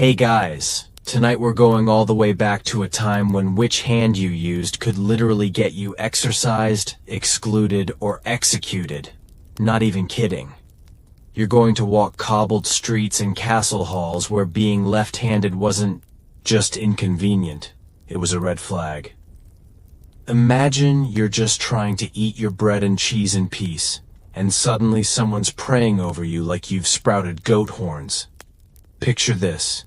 Hey guys, tonight we're going all the way back to a time when which hand you used could literally get you exorcised, excluded, or executed. Not even kidding. You're going to walk cobbled streets and castle halls where being left-handed wasn't just inconvenient, it was a red flag. Imagine you're just trying to eat your bread and cheese in peace, and suddenly someone's praying over you like you've sprouted goat horns. Picture this.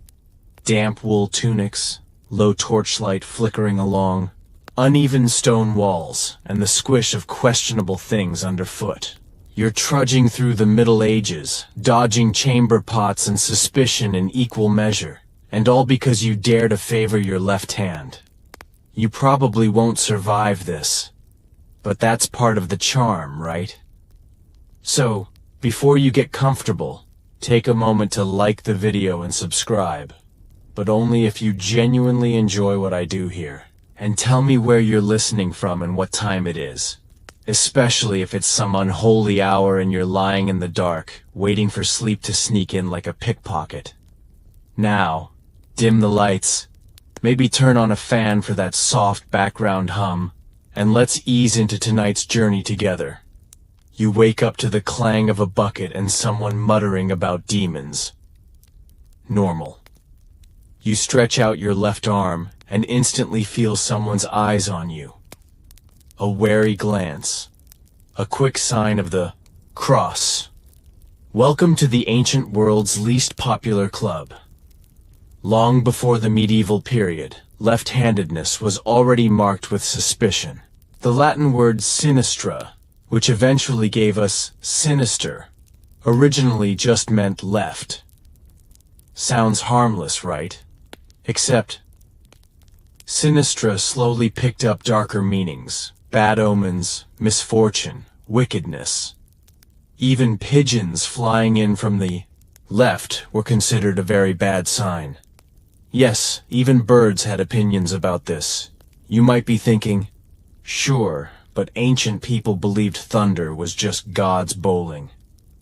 Damp wool tunics, low torchlight flickering along, uneven stone walls, and the squish of questionable things underfoot. You're trudging through the Middle Ages, dodging chamber pots and suspicion in equal measure, and all because you dare to favor your left hand. You probably won't survive this, but that's part of the charm, right? So, before you get comfortable, take a moment to like the video and subscribe, but only if you genuinely enjoy what I do here. And tell me where you're listening from and what time it is, especially if it's some unholy hour and you're lying in the dark, waiting for sleep to sneak in like a pickpocket. Now, dim the lights, maybe turn on a fan for that soft background hum, and let's ease into tonight's journey together. You wake up to the clang of a bucket and someone muttering about demons. Normal. You stretch out your left arm and instantly feel someone's eyes on you. A wary glance. A quick sign of the cross. Welcome to the ancient world's least popular club. Long before the medieval period, left-handedness was already marked with suspicion. The Latin word sinistra, which eventually gave us sinister, originally just meant left. Sounds harmless, right? Except, sinistra slowly picked up darker meanings, bad omens, misfortune, wickedness. Even pigeons flying in from the left were considered a very bad sign. Yes, even birds had opinions about this. You might be thinking, sure, but ancient people believed thunder was just God's bowling.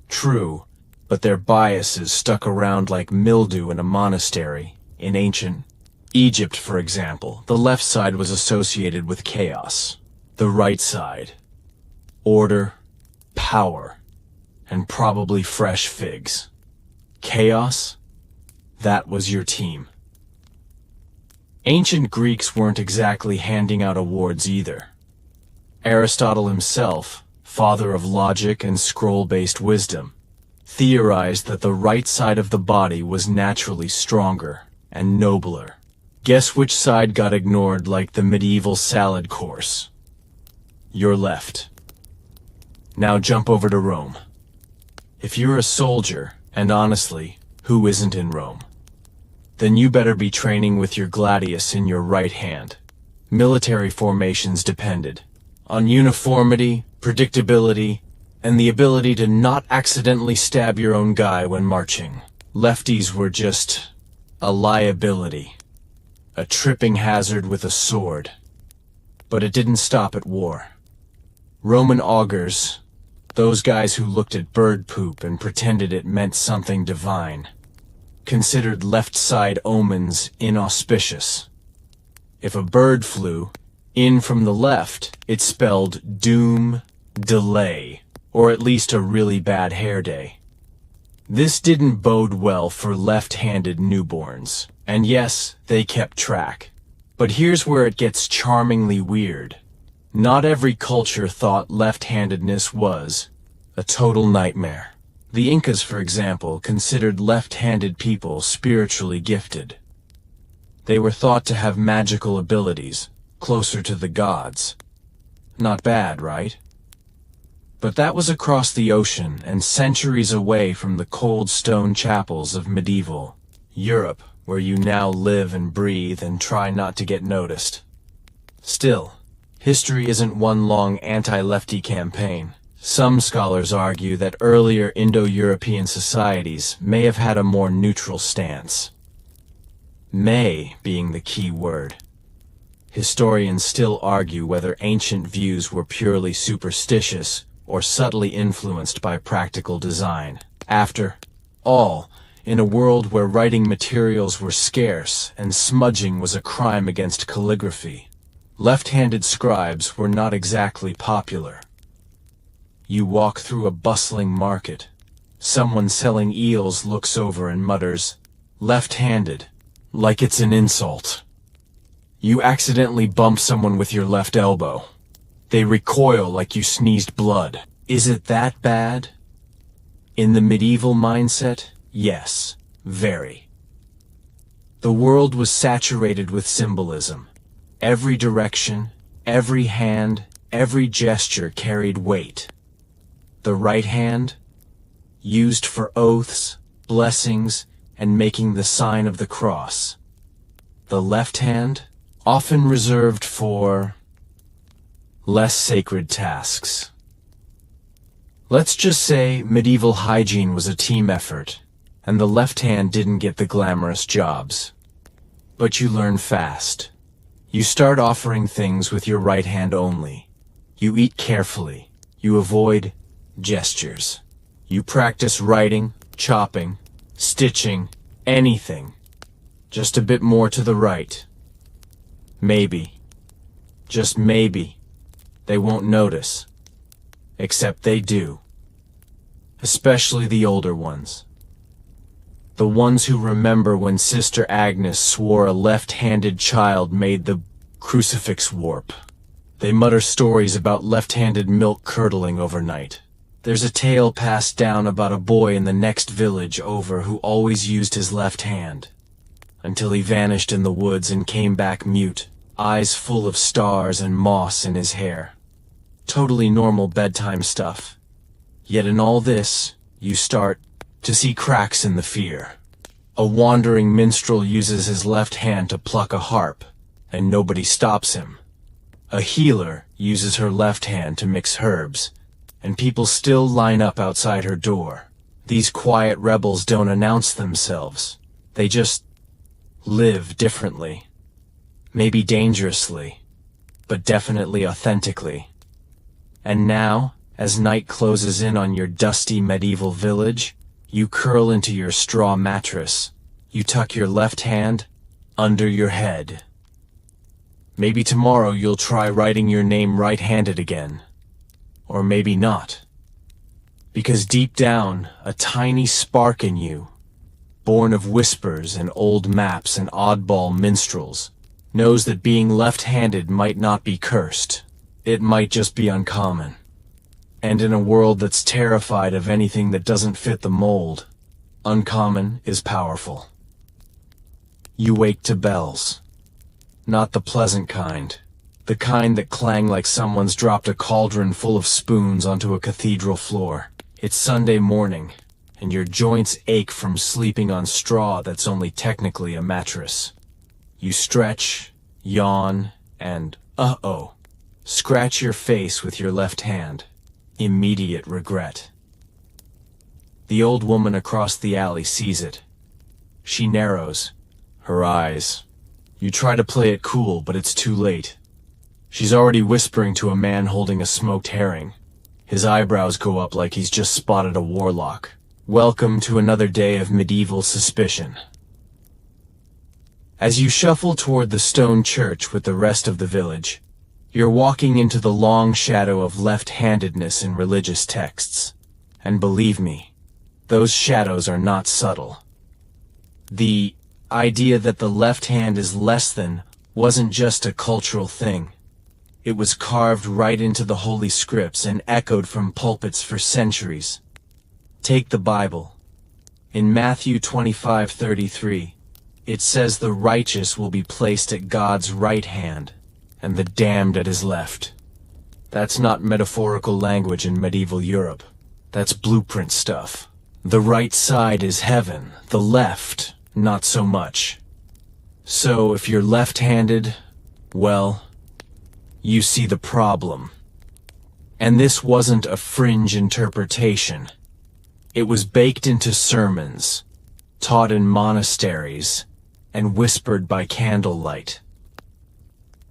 True, but their biases stuck around like mildew in a monastery. In ancient Egypt, for example, the left side was associated with chaos. The right side, order, power, and probably fresh figs. Chaos? That was your team. Ancient Greeks weren't exactly handing out awards either. Aristotle himself, father of logic and scroll-based wisdom, theorized that the right side of the body was naturally stronger and nobler. Guess which side got ignored like the medieval salad course? Your left. Now jump over to Rome. If you're a soldier, and honestly, who isn't in Rome? Then you better be training with your gladius in your right hand. Military formations depended on uniformity, predictability, and the ability to not accidentally stab your own guy when marching. Lefties were just a liability, a tripping hazard with a sword. But it didn't stop at war. Roman augurs, those guys who looked at bird poop and pretended it meant something divine, considered left side omens inauspicious. If a bird flew in from the left, it spelled doom, delay, or at least a really bad hair day. This didn't bode well for left-handed newborns, and yes, they kept track. But here's where it gets charmingly weird. Not every culture thought left-handedness was a total nightmare. The Incas, for example, considered left-handed people spiritually gifted. They were thought to have magical abilities, closer to the gods. Not bad, right? But that was across the ocean and centuries away from the cold stone chapels of medieval Europe, where you now live and breathe and try not to get noticed. Still, history isn't one long anti-lefty campaign. Some scholars argue that earlier Indo-European societies may have had a more neutral stance. May being the key word. Historians still argue whether ancient views were purely superstitious or subtly influenced by practical design. After all, In a world where writing materials were scarce and smudging was a crime against calligraphy, left-handed scribes were not exactly popular. You walk through a bustling market. Someone selling eels looks over and mutters, "Left-handed," like it's an insult. You accidentally bump someone with your left elbow. They recoil like you sneezed blood. Is it that bad? In the medieval mindset, yes, very. The world was saturated with symbolism. Every direction, every hand, every gesture carried weight. The right hand, used for oaths, blessings, and making the sign of the cross. The left hand, often reserved for less sacred tasks. Let's just say medieval hygiene was a team effort, and the left hand didn't get the glamorous jobs. But you learn fast. You start offering things with your right hand only. You eat carefully. You avoid gestures. You practice writing, chopping, stitching, anything. Just a bit more to the right. Maybe, just maybe, they won't notice. Except they do. Especially the older ones. The ones who remember when Sister Agnes swore a left-handed child made the crucifix warp. They mutter stories about left-handed milk curdling overnight. There's a tale passed down about a boy in the next village over who always used his left hand, until he vanished in the woods and came back mute, eyes full of stars and moss in his hair. Totally normal bedtime stuff. Yet in all this, you start to see cracks in the fear. A wandering minstrel uses his left hand to pluck a harp, and nobody stops him. A healer uses her left hand to mix herbs, and people still line up outside her door. These quiet rebels don't announce themselves. They just live differently. Maybe dangerously, but definitely authentically. And now, as night closes in on your dusty medieval village, you curl into your straw mattress. You tuck your left hand under your head. Maybe tomorrow you'll try writing your name right-handed again. Or maybe not. Because deep down, a tiny spark in you, born of whispers and old maps and oddball minstrels, knows that being left-handed might not be cursed. It might just be uncommon. And in a world that's terrified of anything that doesn't fit the mold, uncommon is powerful. You wake to bells. Not the pleasant kind. The kind that clang like someone's dropped a cauldron full of spoons onto a cathedral floor. It's Sunday morning, and your joints ache from sleeping on straw that's only technically a mattress. You stretch, yawn, and, uh-oh, scratch your face with your left hand. Immediate regret. The old woman across the alley sees it. She narrows her eyes. You try to play it cool, but it's too late. She's already whispering to a man holding a smoked herring. His eyebrows go up like he's just spotted a warlock. Welcome to another day of medieval suspicion. As you shuffle toward the stone church with the rest of the village, you're walking into the long shadow of left-handedness in religious texts. And believe me, those shadows are not subtle. The idea that the left hand is less than wasn't just a cultural thing. It was carved right into the holy scripts and echoed from pulpits for centuries. Take the Bible. In Matthew 25:33, it says the righteous will be placed at God's right hand, and the damned at his left. That's not metaphorical language in medieval Europe. That's blueprint stuff. The right side is heaven, the left, not so much. So if you're left-handed, well, you see the problem. And this wasn't a fringe interpretation. It was baked into sermons, taught in monasteries, and whispered by candlelight.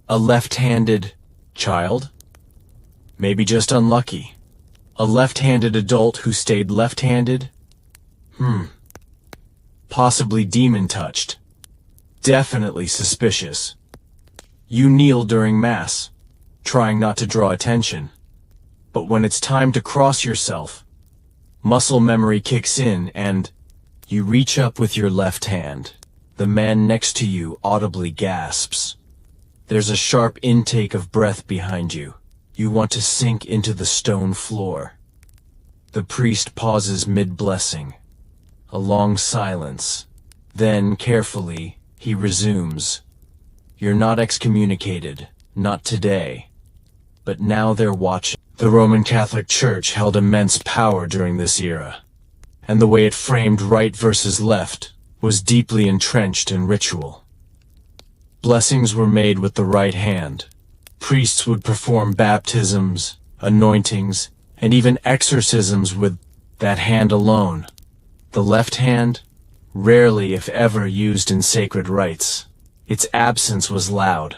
A left-handed child? Maybe just unlucky. A left-handed adult who stayed left-handed? possibly demon-touched. Definitely suspicious. You kneel during Mass, trying not to draw attention. But when it's time to cross yourself, muscle memory kicks in and you reach up with your left hand. The man next to you audibly gasps. There's a sharp intake of breath behind you. You want to sink into the stone floor. The priest pauses mid-blessing. A long silence. Then, carefully, he resumes. You're not excommunicated. Not today. But now they're watching. The Roman Catholic Church held immense power during this era, and the way it framed right versus left was deeply entrenched in ritual. Blessings were made with the right hand. Priests would perform baptisms, anointings, and even exorcisms with that hand alone. The left hand, rarely if ever used in sacred rites. Its absence was loud.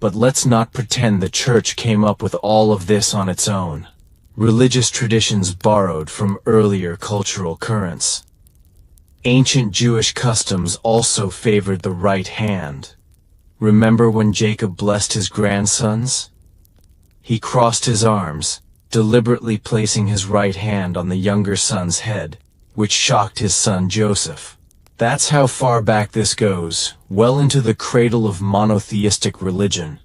But let's not pretend the church came up with all of this on its own. Religious traditions borrowed from earlier cultural currents. Ancient Jewish customs also favored the right hand. Remember when Jacob blessed his grandsons? He crossed his arms, deliberately placing his right hand on the younger son's head, which shocked his son Joseph. That's how far back this goes, well into the cradle of monotheistic religion.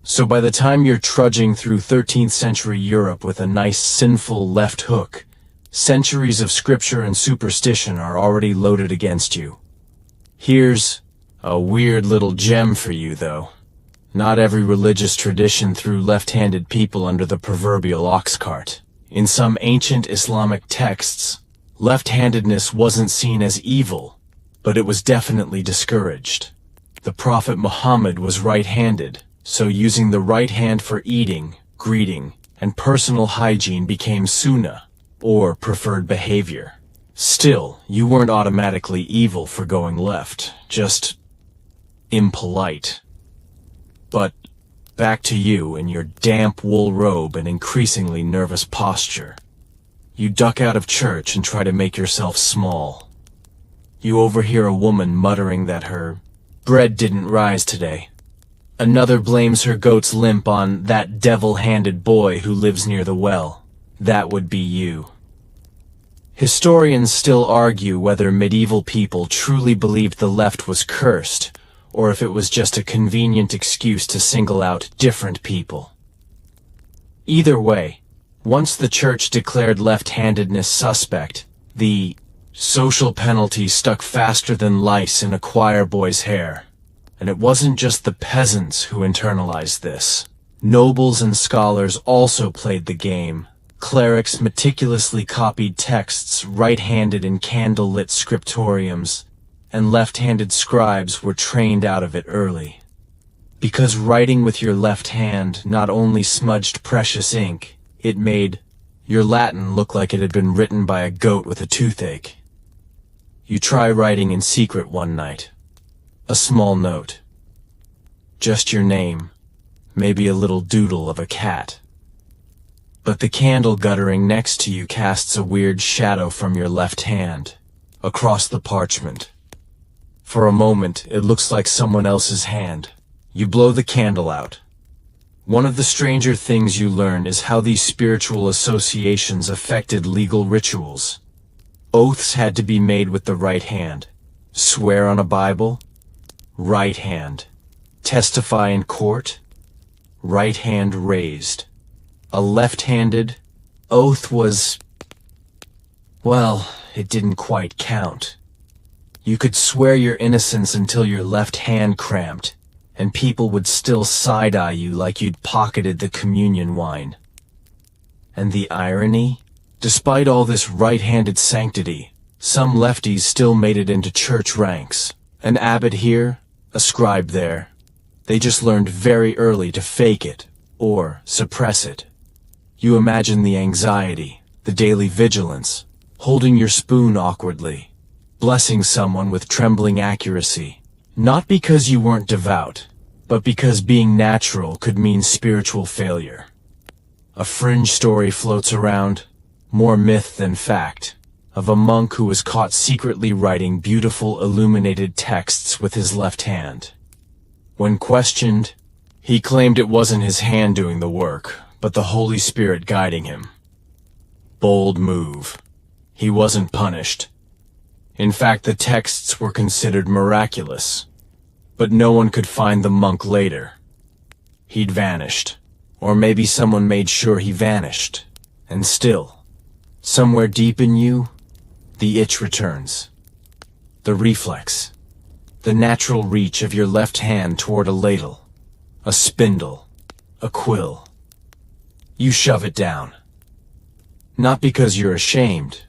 So by the time you're trudging through 13th century Europe with a nice sinful left hook, centuries of scripture and superstition are already loaded against you. Here's a weird little gem for you, though. Not every religious tradition threw left-handed people under the proverbial ox cart. In some ancient Islamic texts, left-handedness wasn't seen as evil, but it was definitely discouraged. The Prophet Muhammad was right-handed, so using the right hand for eating, greeting, and personal hygiene became sunnah, or preferred behavior. Still, you weren't automatically evil for going left, just impolite. But back to you in your damp wool robe and increasingly nervous posture. You duck out of church and try to make yourself small. You overhear a woman muttering that her bread didn't rise today. Another blames her goat's limp on that devil-handed boy who lives near the well. That would be you. Historians still argue whether medieval people truly believed the left was cursed, or if it was just a convenient excuse to single out different people. Either way, once the church declared left-handedness suspect, the social penalty stuck faster than lice in a choir boy's hair. And it wasn't just the peasants who internalized this. Nobles and scholars also played the game. Clerics meticulously copied texts right-handed in candle-lit scriptoriums, and left-handed scribes were trained out of it early. Because writing with your left hand not only smudged precious ink, it made your Latin look like it had been written by a goat with a toothache. You try writing in secret one night. A small note. Just your name. Maybe a little doodle of a cat. But the candle guttering next to you casts a weird shadow from your left hand, across the parchment. For a moment, it looks like someone else's hand. You blow the candle out. One of the stranger things you learn is how these spiritual associations affected legal rituals. Oaths had to be made with the right hand. Swear on a Bible? Right hand. Testify in court? Right hand raised. A left-handed oath was, well, it didn't quite count. You could swear your innocence until your left hand cramped, and people would still side-eye you like you'd pocketed the communion wine. And the irony? Despite all this right-handed sanctity, some lefties still made it into church ranks. An abbot here, a scribe there. They just learned very early to fake it, or suppress it. You imagine the anxiety, the daily vigilance, holding your spoon awkwardly, blessing someone with trembling accuracy. Not because you weren't devout, but because being natural could mean spiritual failure. A fringe story floats around, more myth than fact. of a monk who was caught secretly writing beautiful illuminated texts with his left hand. When questioned, he claimed it wasn't his hand doing the work, but the Holy Spirit guiding him. Bold move. He wasn't punished. In fact, the texts were considered miraculous, but no one could find the monk later. He'd vanished, or maybe someone made sure he vanished, and still, somewhere deep in you, the itch returns. The reflex. The natural reach of your left hand toward a ladle, a spindle, a quill. You shove it down. Not because you're ashamed,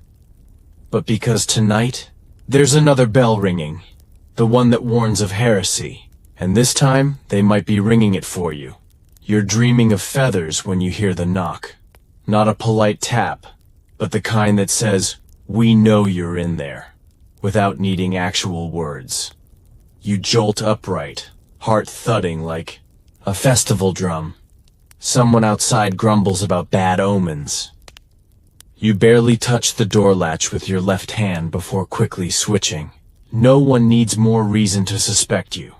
but because tonight, there's another bell ringing, the one that warns of heresy, and this time they might be ringing it for you. You're dreaming of feathers when you hear the knock. Not a polite tap, but the kind that says, "We know you're in there," without needing actual words. You jolt upright, heart thudding like a festival drum. Someone outside grumbles about bad omens. You barely touch the door latch with your left hand before quickly switching. No one needs more reason to suspect you.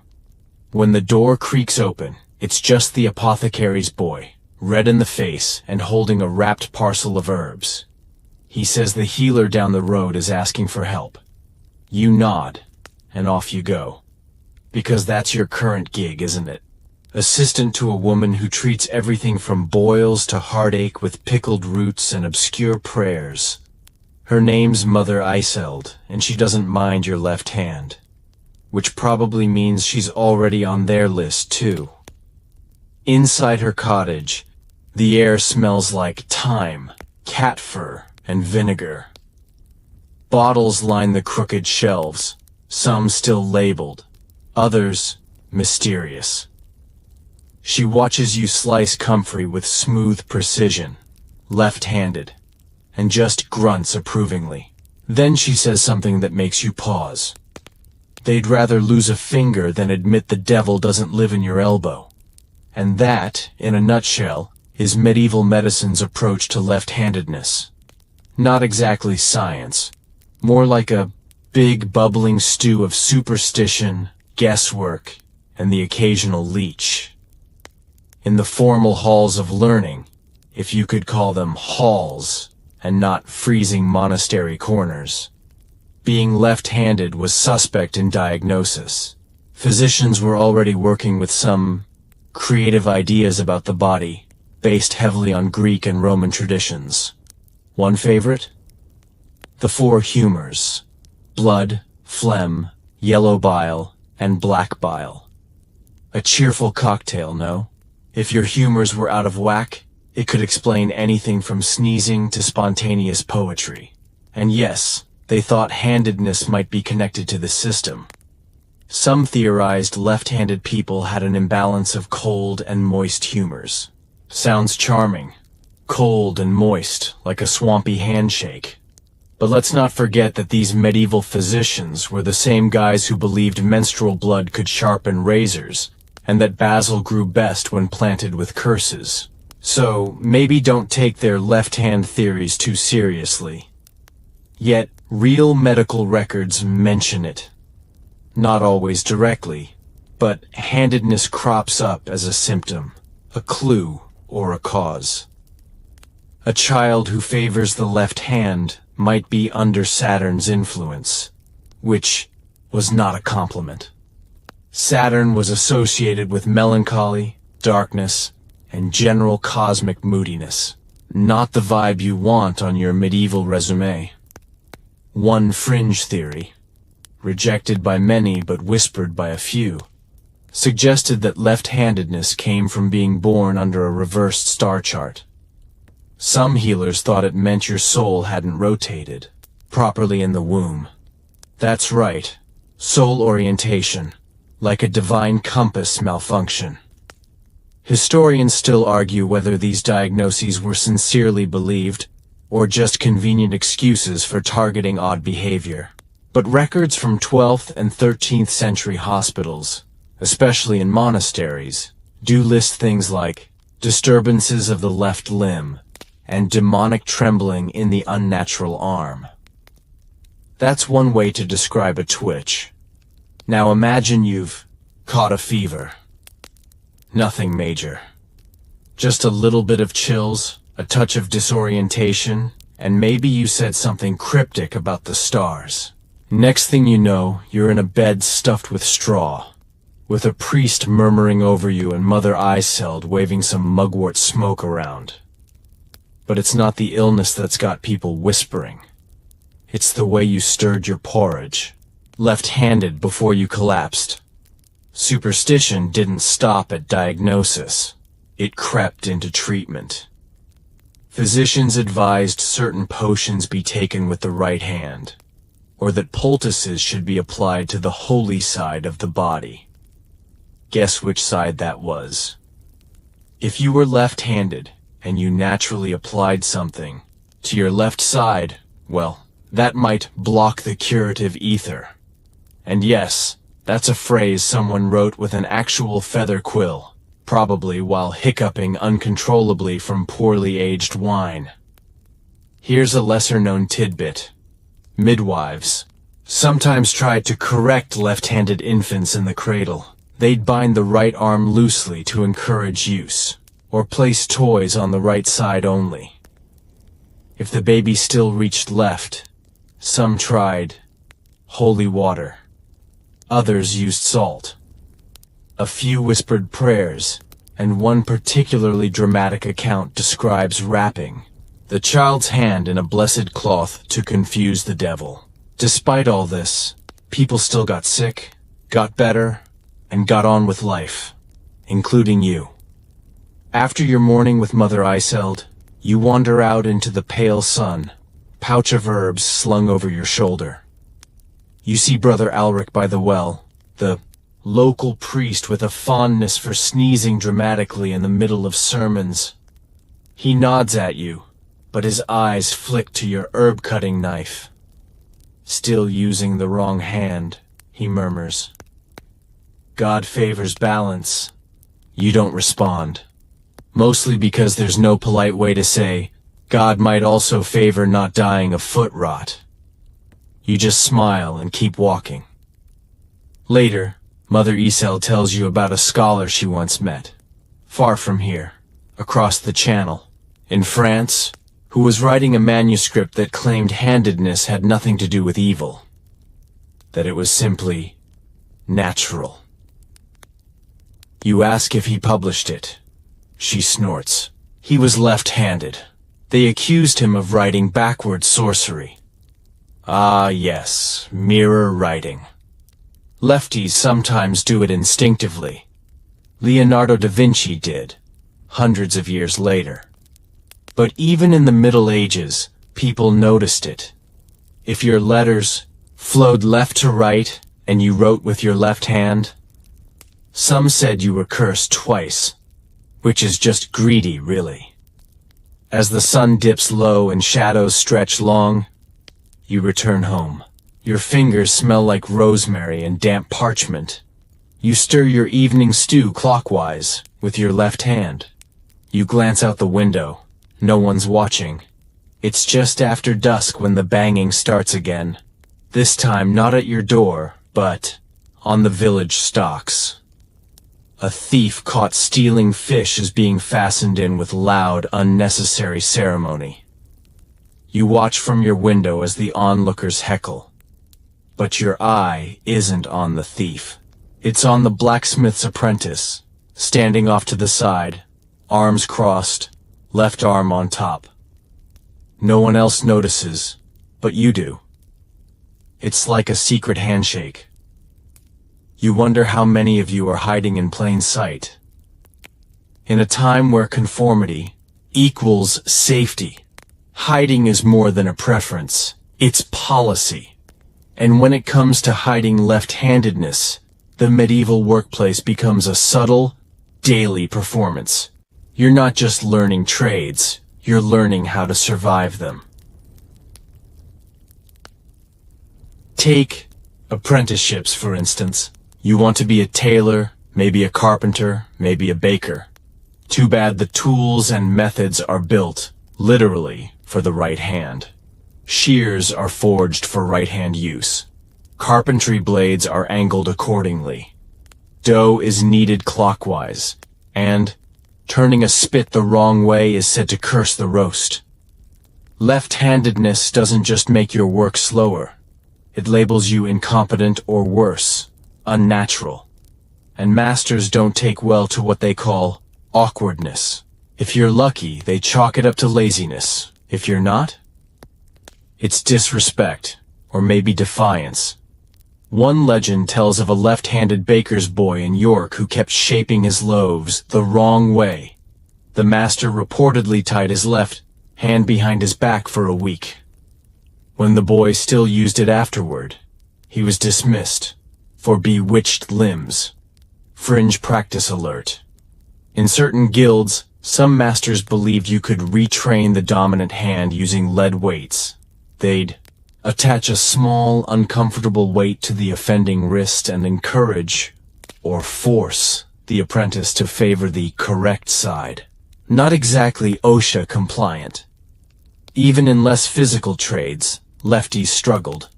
When the door creaks open, it's just the apothecary's boy, red in the face and holding a wrapped parcel of herbs. He says the healer down the road is asking for help. You nod, and off you go. Because that's your current gig, isn't it? Assistant to a woman who treats everything from boils to heartache with pickled roots and obscure prayers. Her name's Mother Iseld, and she doesn't mind your left hand. Which probably means she's already on their list, too. Inside her cottage, the air smells like thyme, cat fur, and vinegar. Bottles line the crooked shelves, some still labeled, others mysterious. She watches you slice comfrey with smooth precision, left-handed, and just grunts approvingly. Then she says something that makes you pause. They'd rather lose a finger than admit the devil doesn't live in your elbow. And that, in a nutshell, is medieval medicine's approach to left-handedness. Not exactly science, more like a big bubbling stew of superstition, guesswork, and the occasional leech. In the formal halls of learning, if you could call them halls, and not freezing monastery corners, being left-handed was suspect in diagnosis. Physicians were already working with some creative ideas about the body, based heavily on Greek and Roman traditions. One favorite? The four humors: blood, phlegm, yellow bile, and black bile. A cheerful cocktail, no? If your humors were out of whack, it could explain anything from sneezing to spontaneous poetry. And yes, they thought handedness might be connected to the system. Some theorized left-handed people had an imbalance of cold and moist humors. Sounds charming. Cold and moist, like a swampy handshake. But let's not forget that these medieval physicians were the same guys who believed menstrual blood could sharpen razors, and that basil grew best when planted with curses. So, maybe don't take their left-hand theories too seriously. Yet, real medical records mention it. Not always directly, but handedness crops up as a symptom, a clue, or a cause. A child who favors the left hand might be under Saturn's influence, which was not a compliment. Saturn was associated with melancholy, darkness, and general cosmic moodiness. Not the vibe you want on your medieval resume. One fringe theory, rejected by many but whispered by a few, suggested that left-handedness came from being born under a reversed star chart. Some healers thought it meant your soul hadn't rotated properly in the womb. That's right, soul orientation, like a divine compass malfunction. Historians still argue whether these diagnoses were sincerely believed, or just convenient excuses for targeting odd behavior. But records from 12th and 13th century hospitals, especially in monasteries, do list things like disturbances of the left limb and demonic trembling in the unnatural arm. That's one way to describe a twitch. Now imagine you've caught a fever. Nothing major. Just a little bit of chills, a touch of disorientation, and maybe you said something cryptic about the stars. Next thing you know, you're in a bed stuffed with straw, with a priest murmuring over you and Mother Iceld waving some mugwort smoke around. But it's not the illness that's got people whispering. It's the way you stirred your porridge, left-handed before you collapsed. Superstition didn't stop at diagnosis. It crept into treatment. Physicians advised certain potions be taken with the right hand, or that poultices should be applied to the holy side of the body. Guess which side that was? If you were left-handed, and you naturally applied something to your left side, well, that might block the curative ether. And yes, that's a phrase someone wrote with an actual feather quill, probably while hiccuping uncontrollably from poorly aged wine. Here's a lesser-known tidbit. Midwives sometimes tried to correct left-handed infants in the cradle. They'd bind the right arm loosely to encourage use, or place toys on the right side only. If the baby still reached left, some tried holy water. Others used salt. A few whispered prayers, and one particularly dramatic account describes wrapping the child's hand in a blessed cloth to confuse the devil. Despite all this, people still got sick, got better, and got on with life, including you. After your morning with Mother Iceld, you wander out into the pale sun, pouch of herbs slung over your shoulder. You see Brother Alric by the well, the local priest with a fondness for sneezing dramatically in the middle of sermons. He nods at you, but his eyes flick to your herb-cutting knife. Still using the wrong hand, he murmurs. God favors balance. You don't respond. Mostly because there's no polite way to say, God might also favor not dying of foot rot. You just smile and keep walking. Later, Mother Iceld tells you about a scholar she once met, far from here, across the channel, in France, who was writing a manuscript that claimed handedness had nothing to do with evil, that it was simply natural. You ask if he published it. She snorts. He was left-handed. They accused him of writing backward sorcery. Ah, yes, mirror writing. Lefties sometimes do it instinctively. Leonardo da Vinci did, hundreds of years later. But even in the Middle Ages, people noticed it. If your letters flowed left to right and you wrote with your left hand, some said you were cursed twice, which is just greedy, really. As the sun dips low and shadows stretch long, you return home. Your fingers smell like rosemary and damp parchment. You stir your evening stew clockwise with your left hand. You glance out the window. No one's watching. It's just after dusk when the banging starts again. This time not at your door, but on the village stocks. A thief caught stealing fish is being fastened in with loud, unnecessary ceremony. You watch from your window as the onlookers heckle. But your eye isn't on the thief. It's on the blacksmith's apprentice, standing off to the side, arms crossed, left arm on top. No one else notices, but you do. It's like a secret handshake. You wonder how many of you are hiding in plain sight. In a time where conformity equals safety, hiding is more than a preference, it's policy. And when it comes to hiding left-handedness, the medieval workplace becomes a subtle, daily performance. You're not just learning trades, you're learning how to survive them. Take apprenticeships, for instance. You want to be a tailor, maybe a carpenter, maybe a baker. Too bad the tools and methods are built, literally, for the right hand. Shears are forged for right-hand use. Carpentry blades are angled accordingly. Dough is kneaded clockwise, and turning a spit the wrong way is said to curse the roast. Left-handedness doesn't just make your work slower. It labels you incompetent or worse, unnatural. And masters don't take well to what they call awkwardness. If you're lucky, they chalk it up to laziness. If you're not, it's disrespect, or maybe defiance. One legend tells of a left-handed baker's boy in York who kept shaping his loaves the wrong way. The master reportedly tied his left hand behind his back for a week. When the boy still used it afterward, he was dismissed for bewitched limbs. Fringe practice alert. In certain guilds, some masters believed you could retrain the dominant hand using lead weights. They'd attach a small, uncomfortable weight to the offending wrist and encourage, or force, the apprentice to favor the correct side. Not exactly OSHA compliant. Even in less physical trades, lefties struggled.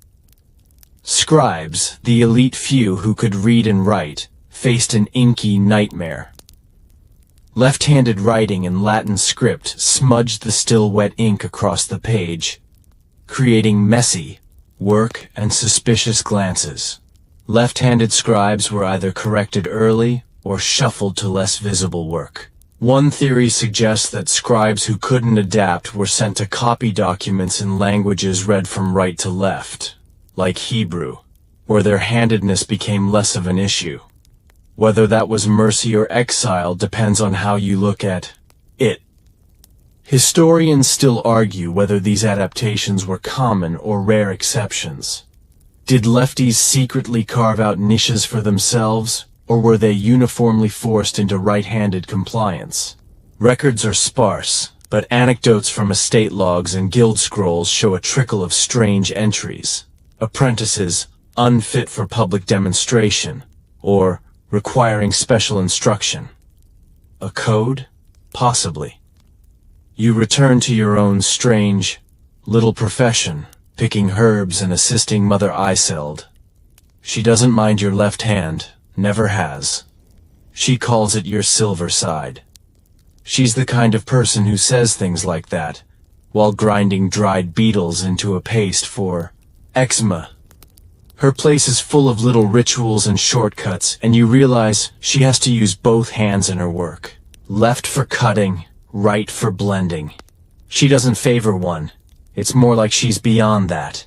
Scribes, the elite few who could read and write, faced an inky nightmare. Left-handed writing in Latin script smudged the still wet ink across the page, creating messy work and suspicious glances. Left-handed scribes were either corrected early or shuffled to less visible work. One theory suggests that scribes who couldn't adapt were sent to copy documents in languages read from right to left, like Hebrew, where their handedness became less of an issue. Whether that was mercy or exile depends on how you look at it. Historians still argue whether these adaptations were common or rare exceptions. Did lefties secretly carve out niches for themselves, or were they uniformly forced into right-handed compliance? Records are sparse, but anecdotes from estate logs and guild scrolls show a trickle of strange entries. Apprentices unfit for public demonstration, or requiring special instruction. A code? Possibly. You return to your own strange, little profession, picking herbs and assisting Mother Iseld. She doesn't mind your left hand, never has. She calls it your silver side. She's the kind of person who says things like that, while grinding dried beetles into a paste for eczema. Her place is full of little rituals and shortcuts, and you realize she has to use both hands in her work. Left for cutting, right for blending. She doesn't favor one. It's more like she's beyond that.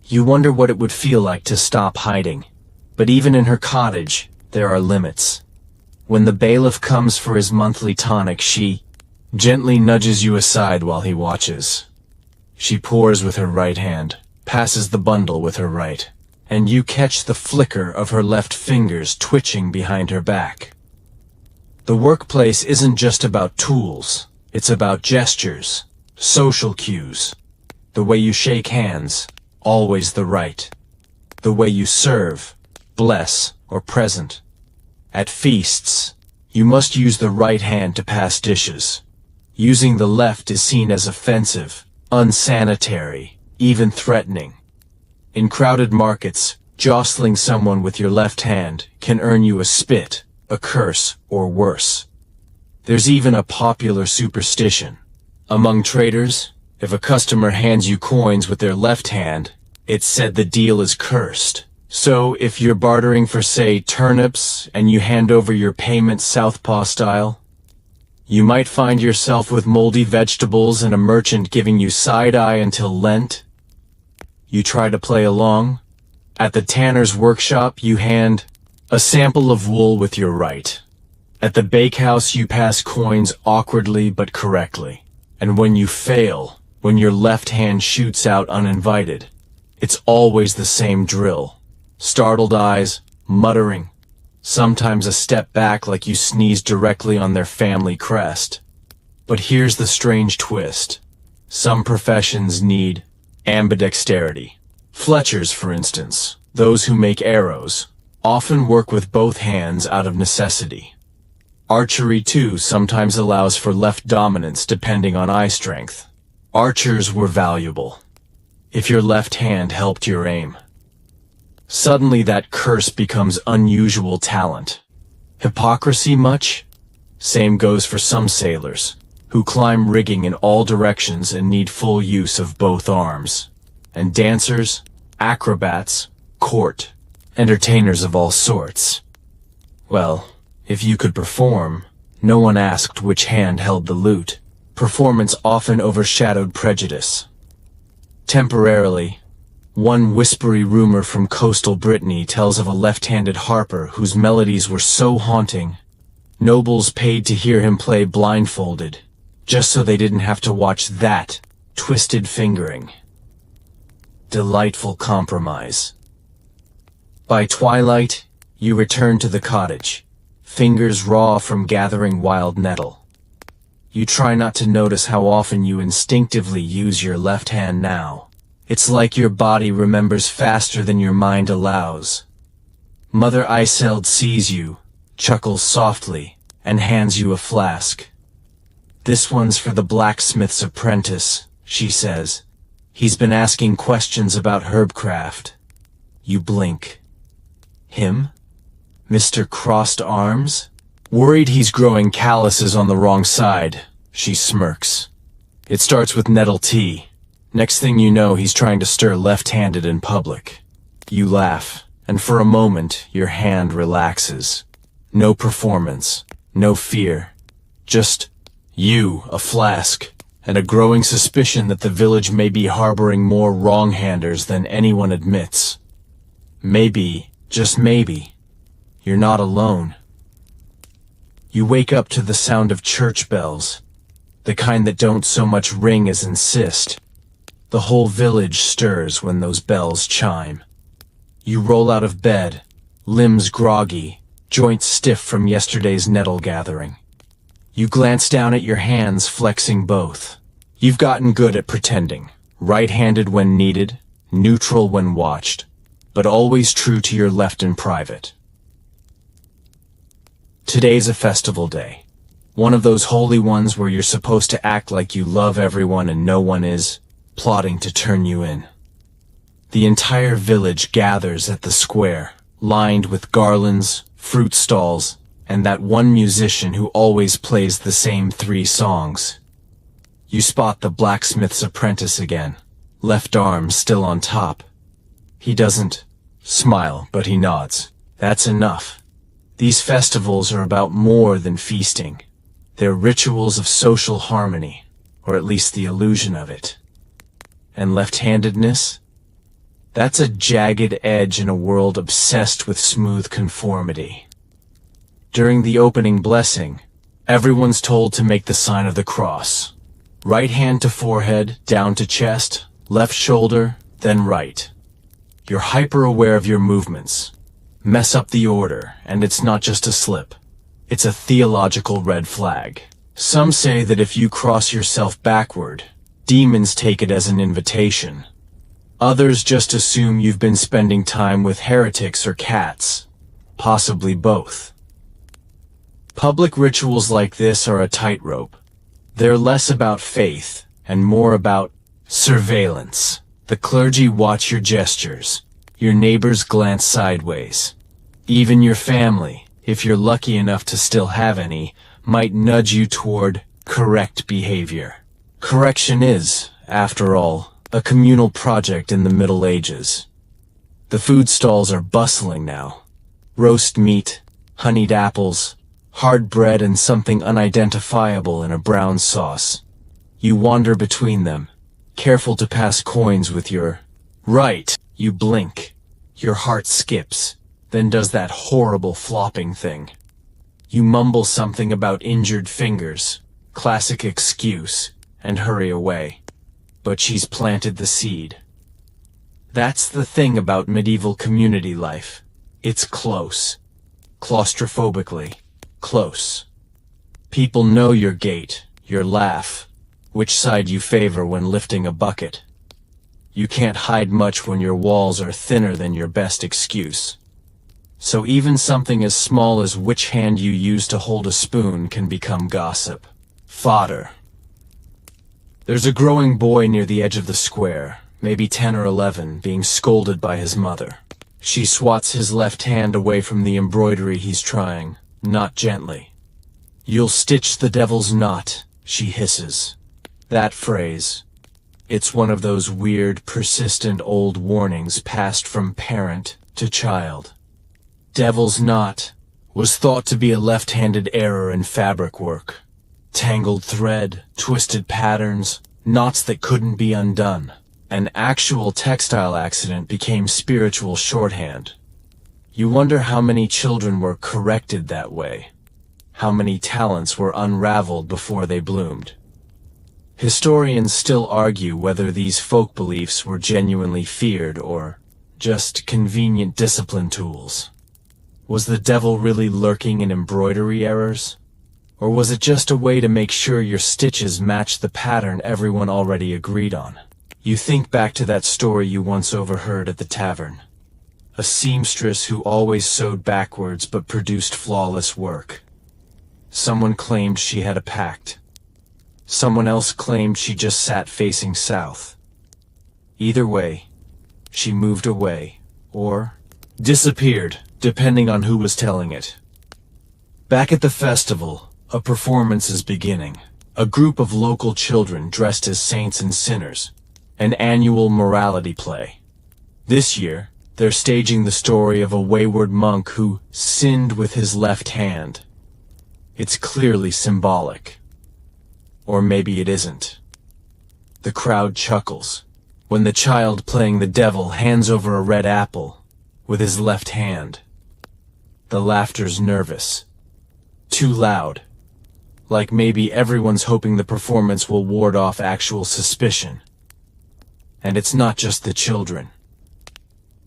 You wonder what it would feel like to stop hiding. But even in her cottage, there are limits. When the bailiff comes for his monthly tonic, she gently nudges you aside while he watches. She pours with her right hand, passes the bundle with her right, and you catch the flicker of her left fingers twitching behind her back. The workplace isn't just about tools, it's about gestures, social cues. The way you shake hands, always the right. The way you serve, bless, or present. At feasts, you must use the right hand to pass dishes. Using the left is seen as offensive, unsanitary, even threatening. In crowded markets, jostling someone with your left hand can earn you a spit, a curse, or worse. There's even a popular superstition. Among traders, if a customer hands you coins with their left hand, it's said the deal is cursed. So if you're bartering for, say, turnips, and you hand over your payment southpaw style, you might find yourself with moldy vegetables and a merchant giving you side-eye until Lent. You try to play along. At the tanner's workshop, you hand a sample of wool with your right. At the bakehouse, you pass coins awkwardly but correctly. And when you fail, when your left hand shoots out uninvited, it's always the same drill. Startled eyes, muttering, sometimes a step back like you sneezed directly on their family crest. But here's the strange twist. Some professions need ambidexterity. Fletchers, for instance, those who make arrows, often work with both hands out of necessity. Archery, too, sometimes allows for left dominance depending on eye strength. Archers were valuable. if your left hand helped your aim. Suddenly that curse becomes unusual talent. Hypocrisy much? Same goes for some sailors, who climb rigging in all directions and need full use of both arms. And dancers, acrobats, court, entertainers of all sorts. Well, if you could perform, no one asked which hand held the lute. Performance often overshadowed prejudice. Temporarily, one whispery rumor from coastal Brittany tells of a left-handed harper whose melodies were so haunting, nobles paid to hear him play blindfolded, just so they didn't have to watch that twisted fingering. Delightful compromise. By twilight, you return to the cottage, fingers raw from gathering wild nettle. You try not to notice how often you instinctively use your left hand now. It's like your body remembers faster than your mind allows. Mother Iseld sees you, chuckles softly, and hands you a flask. "This one's for the blacksmith's apprentice," she says. "He's been asking questions about herbcraft." You blink. Him? Mr. Crossed Arms? Worried he's growing calluses on the wrong side, she smirks. It starts with nettle tea. Next thing you know, he's trying to stir left-handed in public. You laugh, and for a moment, your hand relaxes. No performance, no fear. Just you, a flask, and a growing suspicion that the village may be harboring more wrong-handers than anyone admits. Maybe, just maybe, you're not alone. You wake up to the sound of church bells, the kind that don't so much ring as insist. The whole village stirs when those bells chime. You roll out of bed, limbs groggy, joints stiff from yesterday's nettle gathering. You glance down at your hands, flexing both. You've gotten good at pretending, right-handed when needed, neutral when watched, but always true to your left in private. Today's a festival day. One of those holy ones where you're supposed to act like you love everyone and no one is, plotting to turn you in. The entire village gathers at the square, lined with garlands, fruit stalls, and that one musician who always plays the same 3 songs. You spot the blacksmith's apprentice again, left arm still on top. He doesn't smile, but he nods. That's enough. These festivals are about more than feasting. They're rituals of social harmony, or at least the illusion of it. And left-handedness? That's a jagged edge in a world obsessed with smooth conformity. During the opening blessing, everyone's told to make the sign of the cross. Right hand to forehead, down to chest, left shoulder, then right. You're hyper-aware of your movements. Mess up the order, and it's not just a slip. It's a theological red flag. Some say that if you cross yourself backward, demons take it as an invitation. Others just assume you've been spending time with heretics or cats. Possibly both. Public rituals like this are a tightrope. They're less about faith and more about surveillance. The clergy watch your gestures. Your neighbors glance sideways. Even your family, if you're lucky enough to still have any, might nudge you toward correct behavior. Correction is, after all, a communal project in the Middle Ages. The food stalls are bustling now. Roast meat, honeyed apples, hard bread and something unidentifiable in a brown sauce. You wander between them, careful to pass coins with your right. You blink. Your heart skips, then does that horrible flopping thing. You mumble something about injured fingers, classic excuse, and hurry away. But she's planted the seed. That's the thing about medieval community life. It's close. Claustrophobically close. People know your gait, your laugh, which side you favor when lifting a bucket. You can't hide much when your walls are thinner than your best excuse. So even something as small as which hand you use to hold a spoon can become gossip. Fodder. There's a growing boy near the edge of the square, maybe 10 or 11, being scolded by his mother. She swats his left hand away from the embroidery he's trying, not gently. "You'll stitch the devil's knot," she hisses. That phrase, it's one of those weird, persistent old warnings passed from parent to child. Devil's knot was thought to be a left-handed error in fabric work. Tangled thread, twisted patterns, knots that couldn't be undone. An actual textile accident became spiritual shorthand. You wonder how many children were corrected that way. How many talents were unraveled before they bloomed. Historians still argue whether these folk beliefs were genuinely feared or just convenient discipline tools. Was the devil really lurking in embroidery errors? Or was it just a way to make sure your stitches matched the pattern everyone already agreed on? You think back to that story you once overheard at the tavern. A seamstress who always sewed backwards but produced flawless work. Someone claimed she had a pact. Someone else claimed she just sat facing south. Either way, she moved away, or disappeared, depending on who was telling it. Back at the festival, a performance is beginning. A group of local children dressed as saints and sinners. An annual morality play. This year, they're staging the story of a wayward monk who sinned with his left hand. It's clearly symbolic. Or maybe it isn't. The crowd chuckles when the child playing the devil hands over a red apple with his left hand. The laughter's nervous. Too loud. Like maybe everyone's hoping the performance will ward off actual suspicion. And it's not just the children.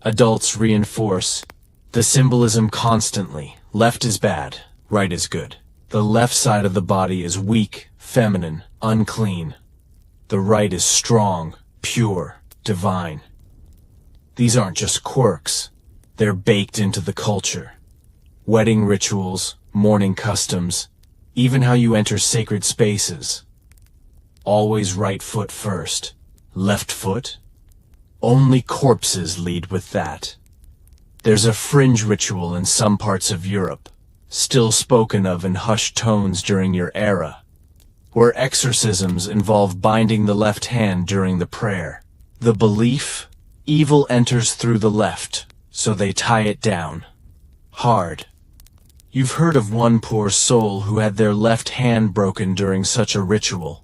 Adults reinforce the symbolism constantly. Left is bad, right is good. The left side of the body is weak, feminine, unclean. The right is strong, pure, divine. These aren't just quirks. They're baked into the culture. Wedding rituals, mourning customs, even how you enter sacred spaces. Always right foot first. Left foot? Only corpses lead with that. There's a fringe ritual in some parts of Europe, still spoken of in hushed tones during your era, where exorcisms involve binding the left hand during the prayer. The belief, evil enters through the left, so they tie it down. Hard. You've heard of one poor soul who had their left hand broken during such a ritual.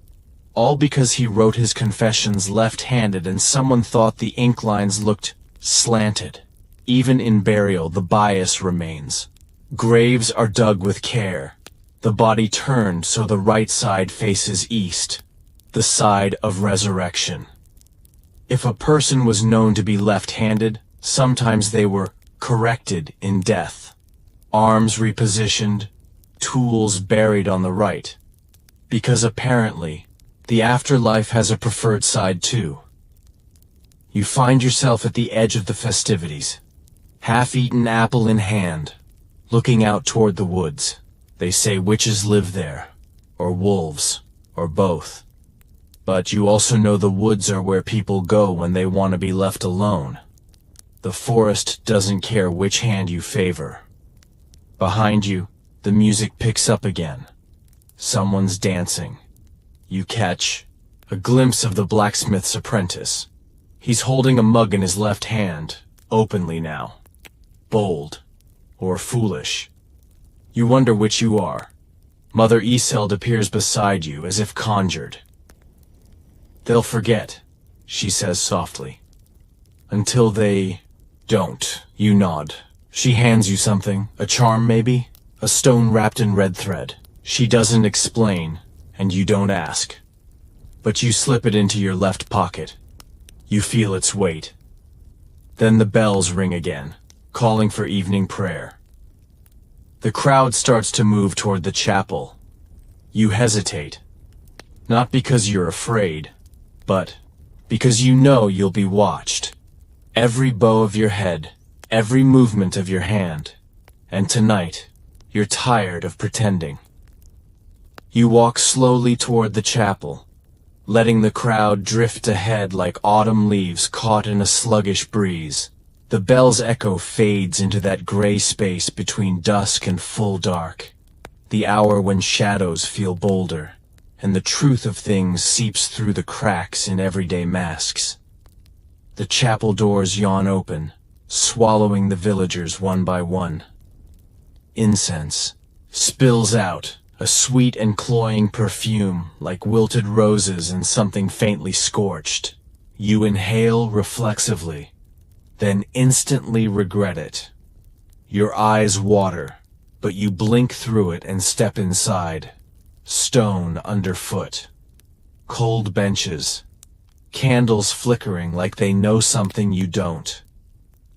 All because he wrote his confessions left-handed and someone thought the ink lines looked slanted. Even in burial, the bias remains. Graves are dug with care. The body turned so the right side faces east, the side of resurrection. If a person was known to be left-handed, sometimes they were corrected in death. Arms repositioned, tools buried on the right. Because apparently, the afterlife has a preferred side too. You find yourself at the edge of the festivities, half-eaten apple in hand, looking out toward the woods. They say witches live there, or wolves, or both. But you also know the woods are where people go when they want to be left alone. The forest doesn't care which hand you favor. Behind you, the music picks up again. Someone's dancing. You catch a glimpse of the blacksmith's apprentice. He's holding a mug in his left hand, openly now. Bold, or foolish. You wonder which you are. Mother Isolde appears beside you as if conjured. "They'll forget," she says softly. "Until they don't," you nod. She hands you something, a charm maybe? A stone wrapped in red thread. She doesn't explain, and you don't ask. But you slip it into your left pocket. You feel its weight. Then the bells ring again, calling for evening prayer. The crowd starts to move toward the chapel. You hesitate. Not because you're afraid, but because you know you'll be watched. Every bow of your head, every movement of your hand. And tonight, you're tired of pretending. You walk slowly toward the chapel. letting the crowd drift ahead like autumn leaves caught in a sluggish breeze. The bell's echo fades into that gray space between dusk and full dark, the hour when shadows feel bolder, and the truth of things seeps through the cracks in everyday masks. The chapel doors yawn open, swallowing the villagers one by one. Incense spills out, a sweet and cloying perfume like wilted roses and something faintly scorched. You inhale reflexively, then instantly regret it. Your eyes water, but you blink through it and step inside. Stone underfoot. Cold benches. Candles flickering like they know something you don't.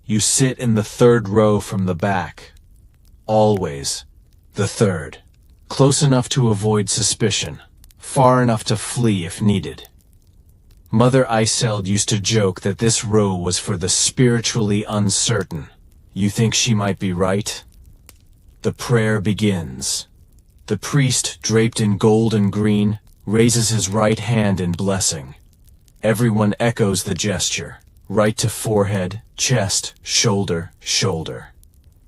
You sit in the third row from the back. Always the third. Close enough to avoid suspicion, far enough to flee if needed. Mother Iseld used to joke that this row was for the spiritually uncertain. You think she might be right? The prayer begins. The priest, draped in gold and green, raises his right hand in blessing. Everyone echoes the gesture, right to forehead, chest, shoulder, shoulder.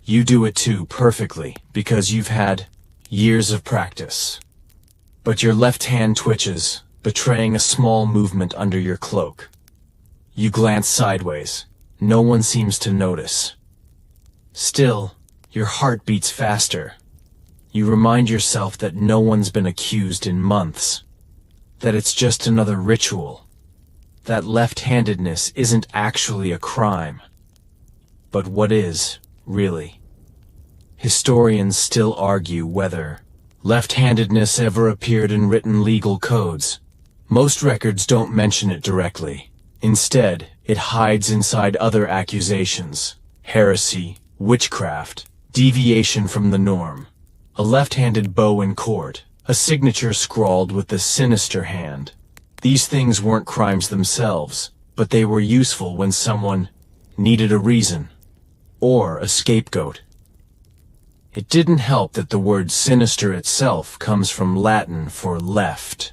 You do it too, perfectly, because you've had years of practice. But your left hand twitches, betraying a small movement under your cloak. You glance sideways. No one seems to notice. Still, your heart beats faster. You remind yourself that no one's been accused in months. That it's just another ritual. That left-handedness isn't actually a crime. But what is, really? Historians still argue whether left-handedness ever appeared in written legal codes. Most records don't mention it directly. Instead, it hides inside other accusations: heresy, witchcraft, deviation from the norm. A left-handed bow in court, a signature scrawled with the sinister hand. These things weren't crimes themselves, but they were useful when someone needed a reason, or a scapegoat. It didn't help that the word sinister itself comes from Latin for left.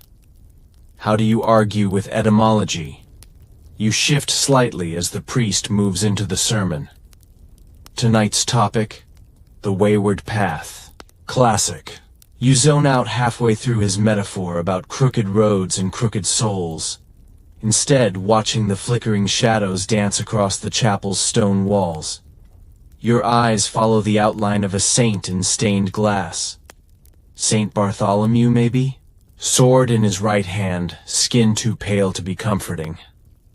How do you argue with etymology? You shift slightly as the priest moves into the sermon. Tonight's topic: the wayward path. Classic. You zone out halfway through his metaphor about crooked roads and crooked souls, instead watching the flickering shadows dance across the chapel's stone walls. Your eyes follow the outline of a saint in stained glass. Saint Bartholomew, maybe? Sword in his right hand, skin too pale to be comforting.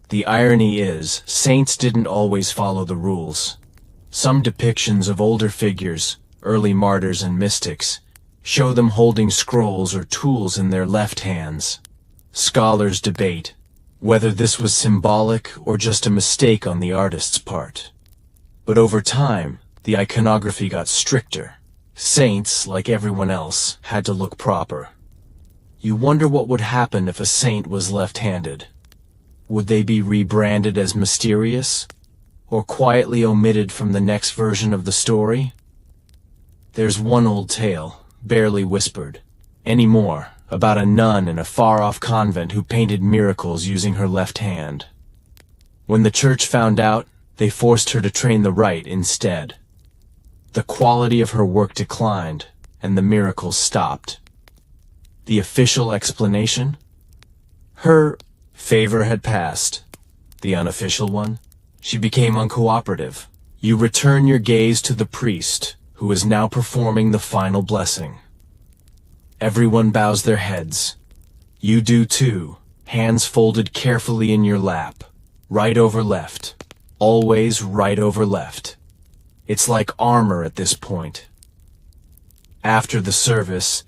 The irony is, saints didn't always follow the rules. Some depictions of older figures, early martyrs and mystics, show them holding scrolls or tools in their left hands. Scholars debate whether this was symbolic or just a mistake on the artist's part. But over time, the iconography got stricter. Saints, like everyone else, had to look proper. You wonder what would happen if a saint was left-handed. Would they be rebranded as mysterious, or quietly omitted from the next version of the story? There's one old tale, barely whispered, anymore, about a nun in a far-off convent who painted miracles using her left hand. When the church found out, they forced her to train the right instead. The quality of her work declined, and the miracles stopped. The official explanation? Her favor had passed. The unofficial one? She became uncooperative. You return your gaze to the priest, who is now performing the final blessing. Everyone bows their heads. You do too, hands folded carefully in your lap, right over left. Always right over left. It's like armor at this point. After the service,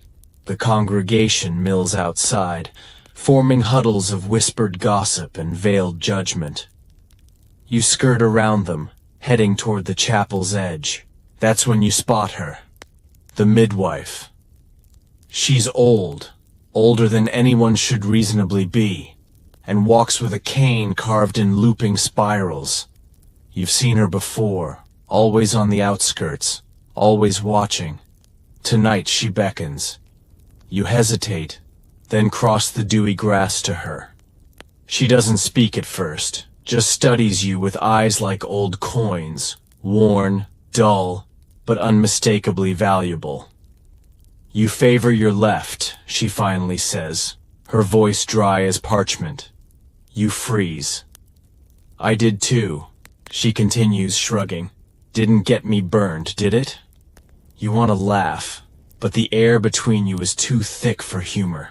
the congregation mills outside, forming huddles of whispered gossip and veiled judgment. You skirt around them, heading toward the chapel's edge. That's when you spot her. The midwife. She's old, older than anyone should reasonably be, and walks with a cane carved in looping spirals. You've seen her before, always on the outskirts, always watching. Tonight she beckons. You hesitate, then cross the dewy grass to her. She doesn't speak at first, just studies you with eyes like old coins, worn, dull, but unmistakably valuable. "You favor your left," she finally says, her voice dry as parchment. You freeze. "I did too," she continues, shrugging. "Didn't get me burned, did it?" You want to laugh, but the air between you is too thick for humor.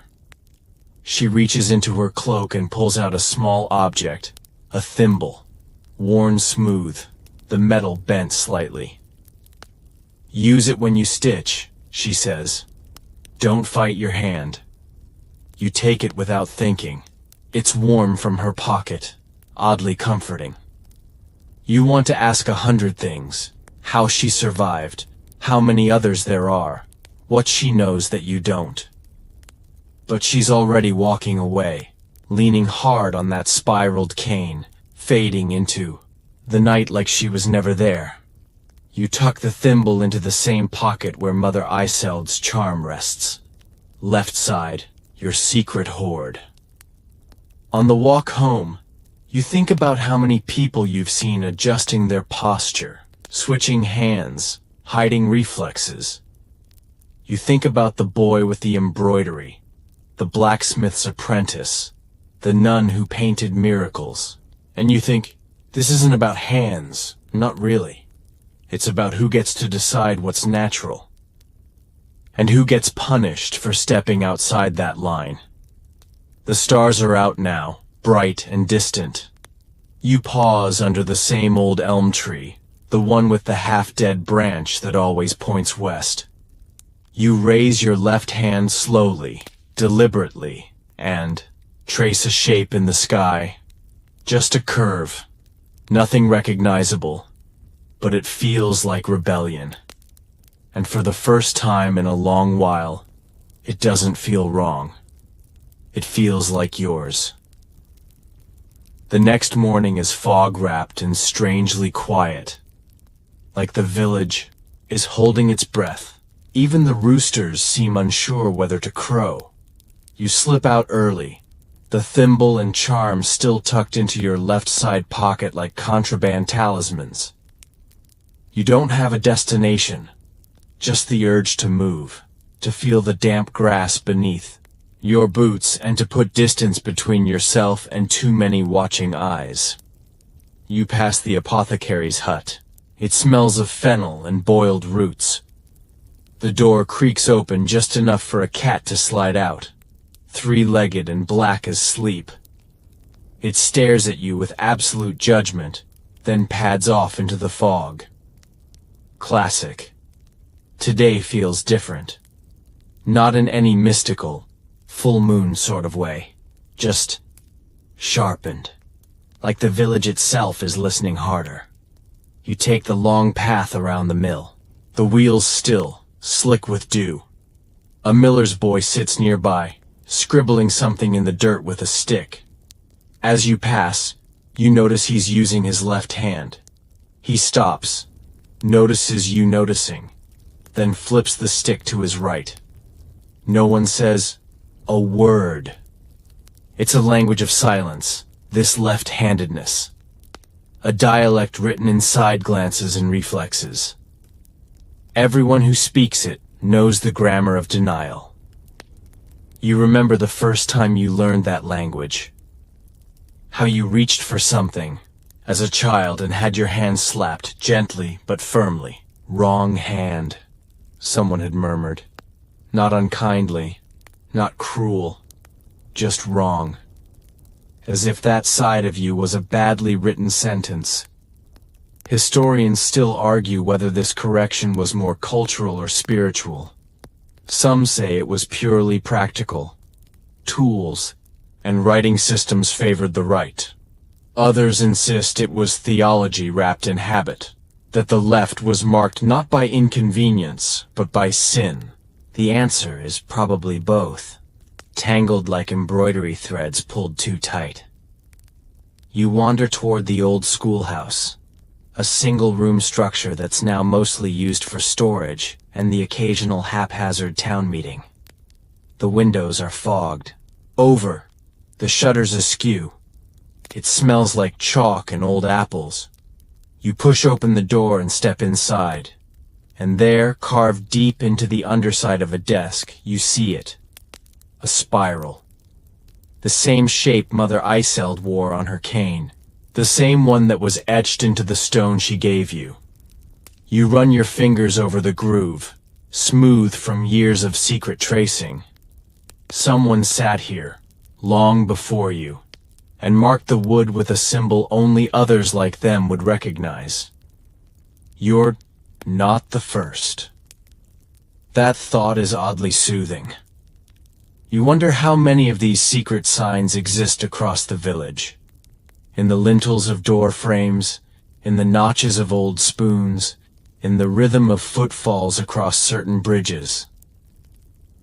She reaches into her cloak and pulls out a small object, a thimble, worn smooth, the metal bent slightly. "Use it when you stitch," she says. "Don't fight your hand." You take it without thinking. It's warm from her pocket, oddly comforting. You want to ask 100 things: how she survived, how many others there are, what she knows that you don't. But she's already walking away, leaning hard on that spiraled cane, fading into the night like she was never there. You tuck the thimble into the same pocket where Mother Iseld's charm rests. Left side, your secret hoard. On the walk home, you think about how many people you've seen adjusting their posture, switching hands, hiding reflexes. You think about the boy with the embroidery, the blacksmith's apprentice, the nun who painted miracles, and you think, this isn't about hands, not really. It's about who gets to decide what's natural, and who gets punished for stepping outside that line. The stars are out now, bright and distant. You pause under the same old elm tree, the one with the half-dead branch that always points west. You raise your left hand slowly, deliberately, and trace a shape in the sky. Just a curve. Nothing recognizable, but it feels like rebellion. And for the first time in a long while, it doesn't feel wrong. It feels like yours. The next morning is fog-wrapped and strangely quiet. Like the village is holding its breath. Even the roosters seem unsure whether to crow. You slip out early, the thimble and charm still tucked into your left side pocket like contraband talismans. You don't have a destination, just the urge to move, to feel the damp grass beneath your boots and to put distance between yourself and too many watching eyes. You pass the apothecary's hut. It smells of fennel and boiled roots. The door creaks open just enough for a cat to slide out, three-legged and black as sleep. It stares at you with absolute judgment, then pads off into the fog. Classic. Today feels different. Not in any mystical, full moon sort of way. Just sharpened. Like the village itself is listening harder. You take the long path around the mill. The wheels still, slick with dew. A miller's boy sits nearby, scribbling something in the dirt with a stick. As you pass, you notice he's using his left hand. He stops, notices you noticing, then flips the stick to his right. No one says a word. It's a language of silence, this left-handedness. A dialect written in side glances and reflexes. Everyone who speaks it knows the grammar of denial. You remember the first time you learned that language. How you reached for something as a child and had your hand slapped gently but firmly. "Wrong hand," someone had murmured. Not unkindly, not cruel, just wrong. As if that side of you was a badly written sentence. Historians still argue whether this correction was more cultural or spiritual. Some say it was purely practical. Tools and writing systems favored the right. Others insist it was theology wrapped in habit, that the left was marked not by inconvenience, but by sin. The answer is probably both, tangled like embroidery threads pulled too tight. You wander toward the old schoolhouse, a single-room structure that's now mostly used for storage and the occasional haphazard town meeting. The windows are fogged. Over. The shutters askew. It smells like chalk and old apples. You push open the door and step inside. And there, carved deep into the underside of a desk, you see it. A spiral. The same shape Mother Iceld wore on her cane. The same one that was etched into the stone she gave you. You run your fingers over the groove, smooth from years of secret tracing. Someone sat here, long before you, and marked the wood with a symbol only others like them would recognize. You're not the first. That thought is oddly soothing. You wonder how many of these secret signs exist across the village. In the lintels of door frames, in the notches of old spoons, in the rhythm of footfalls across certain bridges.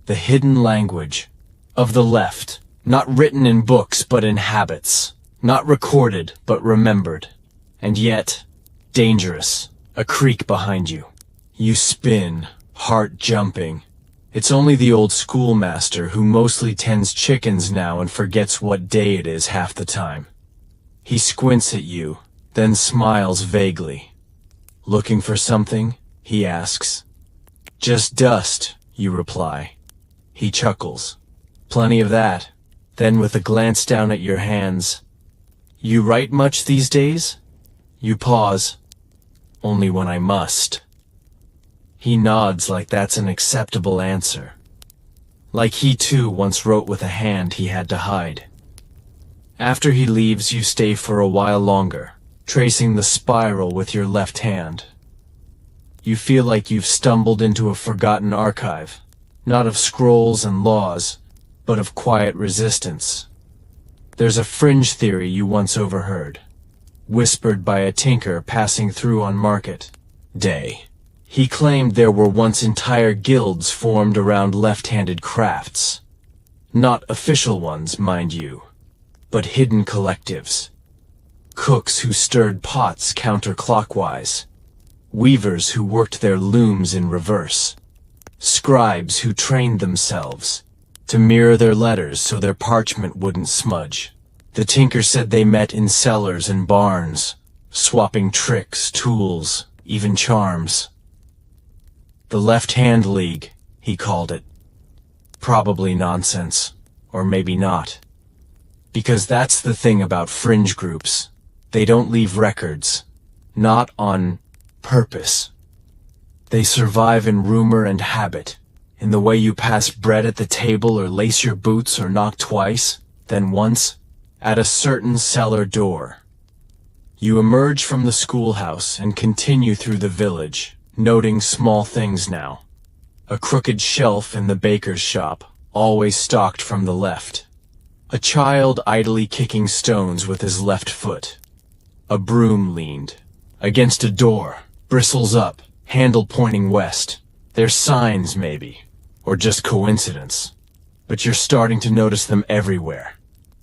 The hidden language of the left, not written in books but in habits, not recorded but remembered, and yet dangerous. A creak behind you. You spin, heart jumping. It's only the old schoolmaster who mostly tends chickens now and forgets what day it is half the time. He squints at you, then smiles vaguely. Looking for something? He asks. Just dust, you reply. He chuckles. Plenty of that. Then with a glance down at your hands. You write much these days? You pause. Only when I must. He nods like that's an acceptable answer. Like he too once wrote with a hand he had to hide. After he leaves, you stay for a while longer, tracing the spiral with your left hand. You feel like you've stumbled into a forgotten archive, not of scrolls and laws, but of quiet resistance. There's a fringe theory you once overheard, whispered by a tinker passing through on market day. He claimed there were once entire guilds formed around left-handed crafts. Not official ones, mind you, but hidden collectives. Cooks who stirred pots counterclockwise. Weavers who worked their looms in reverse. Scribes who trained themselves to mirror their letters so their parchment wouldn't smudge. The tinker said they met in cellars and barns, swapping tricks, tools, even charms. The Left-Hand League, he called it. Probably nonsense, or maybe not. Because that's the thing about fringe groups. They don't leave records. Not on purpose. They survive in rumor and habit, in the way you pass bread at the table or lace your boots or knock twice, then once, at a certain cellar door. You emerge from the schoolhouse and continue through the village, noting small things now. A crooked shelf in the baker's shop, always stocked from the left. A child idly kicking stones with his left foot. A broom leaned against a door, bristles up, handle pointing west. There's signs, maybe, or just coincidence, but you're starting to notice them everywhere.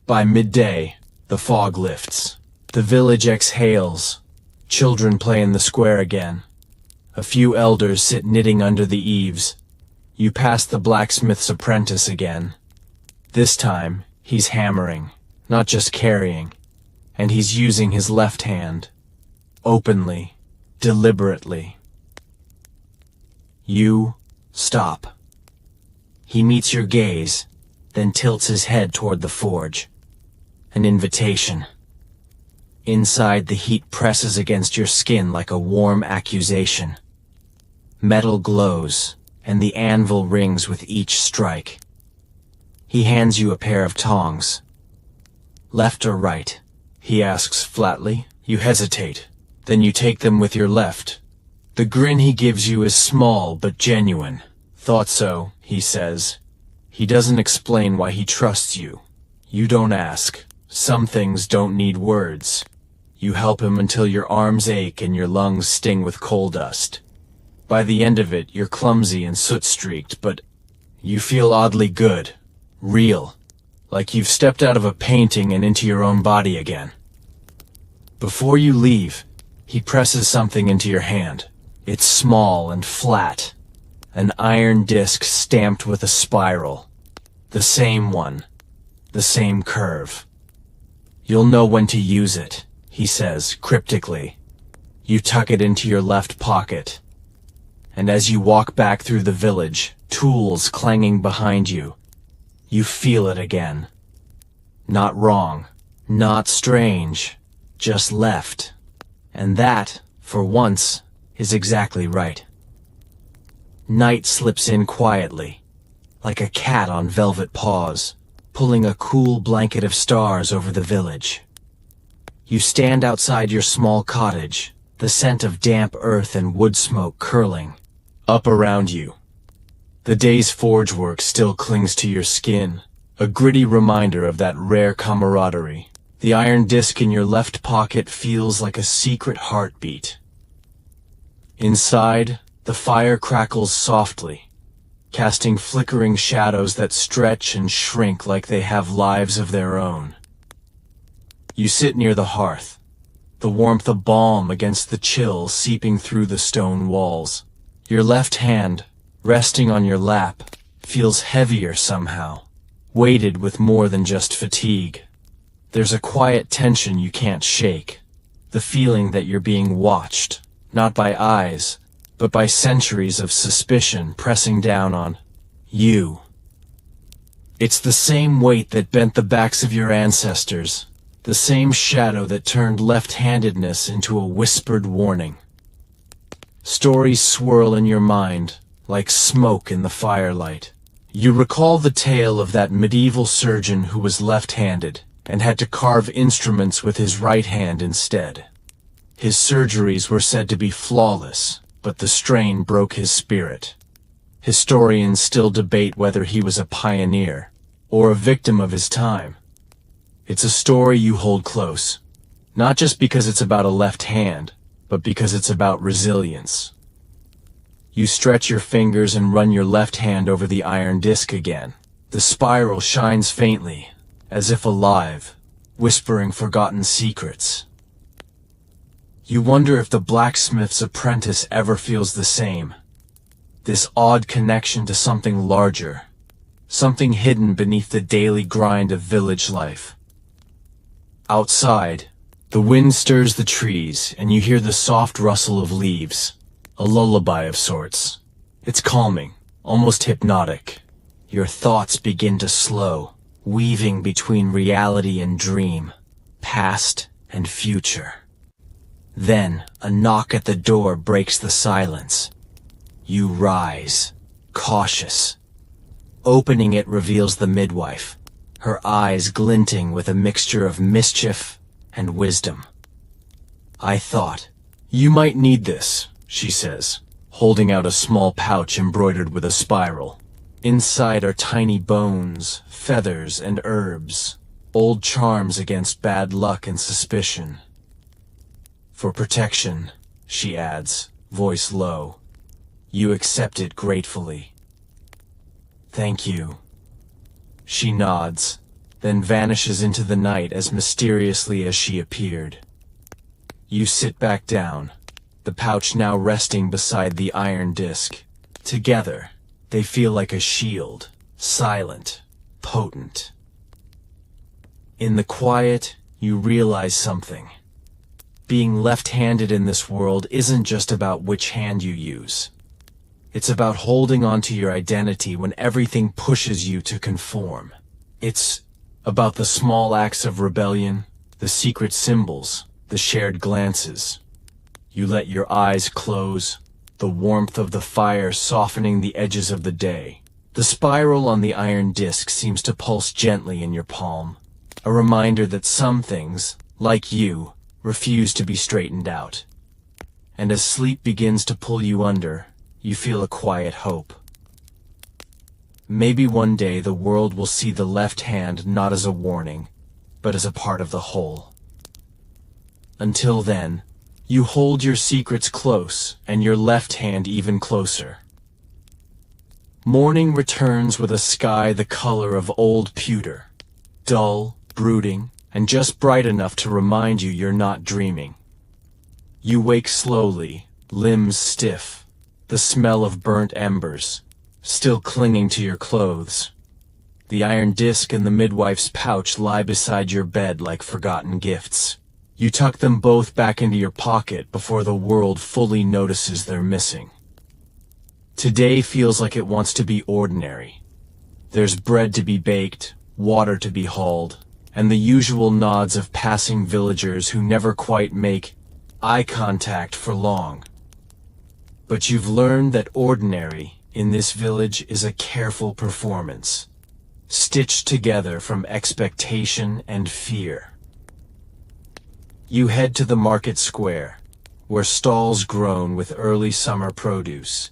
By midday, the fog lifts. The village exhales. Children play in the square again. A few elders sit knitting under the eaves. You pass the blacksmith's apprentice again. This time, he's hammering, not just carrying, and he's using his left hand. Openly, deliberately. You stop. He meets your gaze, then tilts his head toward the forge. An invitation. Inside, the heat presses against your skin like a warm accusation. Metal glows, and the anvil rings with each strike. He hands you a pair of tongs. Left or right? He asks flatly. You hesitate. Then you take them with your left. The grin he gives you is small but genuine. Thought so, he says. He doesn't explain why he trusts you. You don't ask. Some things don't need words. You help him until your arms ache and your lungs sting with coal dust. By the end of it, you're clumsy and soot-streaked, but you feel oddly good. Real. Like you've stepped out of a painting and into your own body again. Before you leave, he presses something into your hand. It's small and flat. An iron disc stamped with a spiral. The same one. The same curve. You'll know when to use it, he says, cryptically. You tuck it into your left pocket. And as you walk back through the village, tools clanging behind you, you feel it again. Not wrong, not strange, just left. And that, for once, is exactly right. Night slips in quietly, like a cat on velvet paws, pulling a cool blanket of stars over the village. You stand outside your small cottage, the scent of damp earth and wood smoke curling up around you. The day's forge work still clings to your skin, a gritty reminder of that rare camaraderie. The iron disc in your left pocket feels like a secret heartbeat. Inside, the fire crackles softly, casting flickering shadows that stretch and shrink like they have lives of their own. You sit near the hearth, the warmth of balm against the chill seeping through the stone walls. Your left hand, resting on your lap, feels heavier somehow, weighted with more than just fatigue. There's a quiet tension you can't shake, the feeling that you're being watched, not by eyes, but by centuries of suspicion pressing down on you. It's the same weight that bent the backs of your ancestors, the same shadow that turned left-handedness into a whispered warning. Stories swirl in your mind, like smoke in the firelight. You recall the tale of that medieval surgeon who was left-handed and had to carve instruments with his right hand instead. His surgeries were said to be flawless, but the strain broke his spirit. Historians still debate whether he was a pioneer or a victim of his time. It's a story you hold close, not just because it's about a left hand, but because it's about resilience. You stretch your fingers and run your left hand over the iron disc again. The spiral shines faintly, as if alive, whispering forgotten secrets. You wonder if the blacksmith's apprentice ever feels the same. This odd connection to something larger, something hidden beneath the daily grind of village life. Outside, the wind stirs the trees, and you hear the soft rustle of leaves, a lullaby of sorts. It's calming, almost hypnotic. Your thoughts begin to slow, weaving between reality and dream, past and future. Then, a knock at the door breaks the silence. You rise, cautious. Opening it reveals the midwife, her eyes glinting with a mixture of mischief and wisdom. I thought, you might need this, she says, holding out a small pouch embroidered with a spiral. Inside are tiny bones, feathers, and herbs, old charms against bad luck and suspicion. For protection, she adds, voice low. You accept it gratefully. Thank you. She nods, then vanishes into the night as mysteriously as she appeared. You sit back down, the pouch now resting beside the iron disc. Together, they feel like a shield, silent, potent. In the quiet, you realize something. Being left-handed in this world isn't just about which hand you use. It's about holding on to your identity when everything pushes you to conform. It's about the small acts of rebellion, the secret symbols, the shared glances. You let your eyes close, the warmth of the fire softening the edges of the day. The spiral on the iron disc seems to pulse gently in your palm, a reminder that some things, like you, refuse to be straightened out. And as sleep begins to pull you under, you feel a quiet hope. Maybe one day the world will see the left hand not as a warning, but as a part of the whole. Until then, you hold your secrets close and your left hand even closer. Morning returns with a sky the color of old pewter, dull, brooding, and just bright enough to remind you you're not dreaming. You wake slowly, limbs stiff, the smell of burnt embers, still clinging to your clothes. The iron disc and the midwife's pouch lie beside your bed like forgotten gifts. You tuck them both back into your pocket before the world fully notices they're missing. Today feels like it wants to be ordinary. There's bread to be baked, water to be hauled, and the usual nods of passing villagers who never quite make eye contact for long. But you've learned that ordinary in this village is a careful performance, stitched together from expectation and fear. You head to the market square, where stalls groan with early summer produce,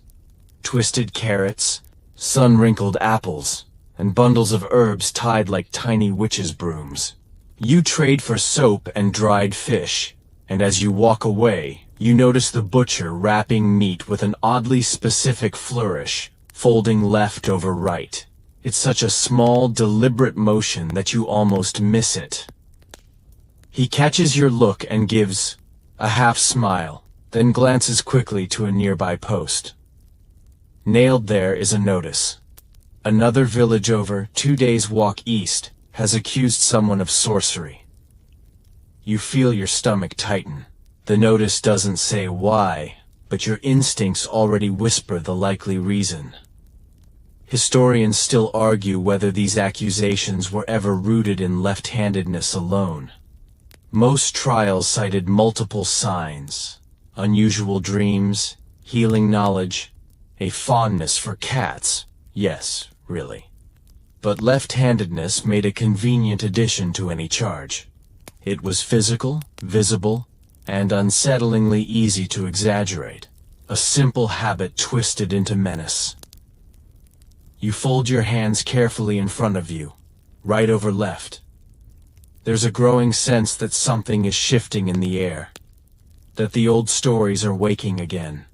twisted carrots, sun-wrinkled apples, and bundles of herbs tied like tiny witches' brooms. You trade for soap and dried fish, and as you walk away, you notice the butcher wrapping meat with an oddly specific flourish, folding left over right. It's such a small, deliberate motion that you almost miss it. He catches your look and gives a half smile, then glances quickly to a nearby post. Nailed there is a notice. Another village over, 2 days' walk east, has accused someone of sorcery. You feel your stomach tighten. The notice doesn't say why, but your instincts already whisper the likely reason. Historians still argue whether these accusations were ever rooted in left-handedness alone. Most trials cited multiple signs: unusual dreams, healing knowledge, a fondness for cats. Yes, really. But left-handedness made a convenient addition to any charge. It was physical, visible, and unsettlingly easy to exaggerate. A simple habit twisted into menace. You fold your hands carefully in front of you, right over left. There's a growing sense that something is shifting in the air, that the old stories are waking again.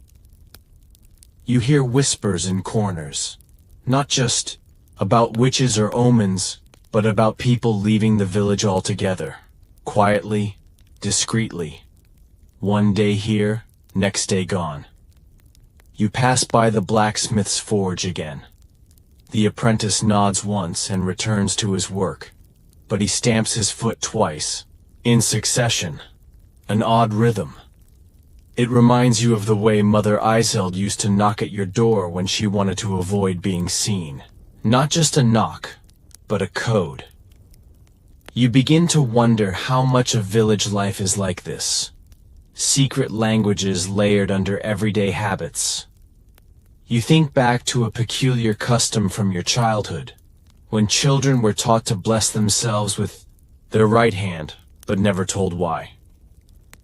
You hear whispers in corners, not just about witches or omens, but about people leaving the village altogether, quietly, discreetly. One day here, next day gone. You pass by the blacksmith's forge again. The apprentice nods once and returns to his work, but he stamps his foot twice, in succession, an odd rhythm. It reminds you of the way Mother Iseld used to knock at your door when she wanted to avoid being seen. Not just a knock, but a code. You begin to wonder how much of village life is like this. Secret languages layered under everyday habits. You think back to a peculiar custom from your childhood, when children were taught to bless themselves with their right hand, but never told why.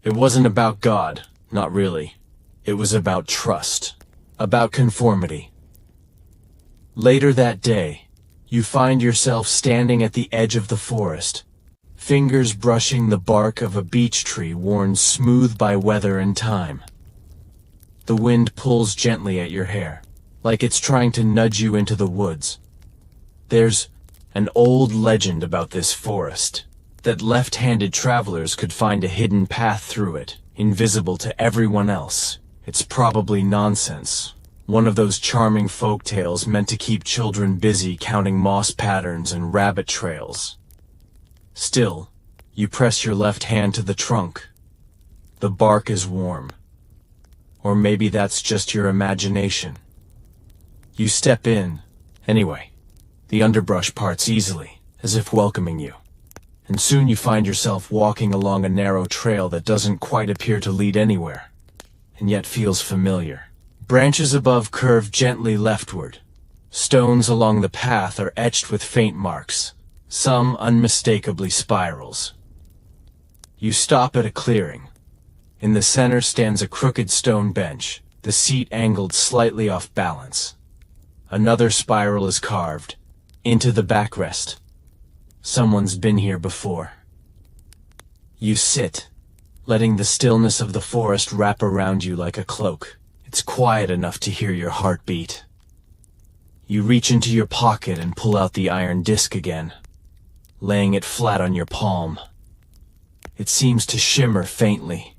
It wasn't about God, not really. It was about trust, about conformity. Later that day, you find yourself standing at the edge of the forest, fingers brushing the bark of a beech tree worn smooth by weather and time. The wind pulls gently at your hair, like it's trying to nudge you into the woods. There's an old legend about this forest, that left-handed travelers could find a hidden path through it, invisible to everyone else. It's probably nonsense. One of those charming folk tales meant to keep children busy counting moss patterns and rabbit trails. Still, you press your left hand to the trunk. The bark is warm. Or maybe that's just your imagination. You step in, anyway. The underbrush parts easily, as if welcoming you. And soon you find yourself walking along a narrow trail that doesn't quite appear to lead anywhere, and yet feels familiar. Branches above curve gently leftward. Stones along the path are etched with faint marks, some unmistakably spirals. You stop at a clearing. In the center stands a crooked stone bench, the seat angled slightly off balance. Another spiral is carved into the backrest. Someone's been here before. You sit, letting the stillness of the forest wrap around you like a cloak. It's quiet enough to hear your heart beat. You reach into your pocket and pull out the iron disc again, laying it flat on your palm. It seems to shimmer faintly,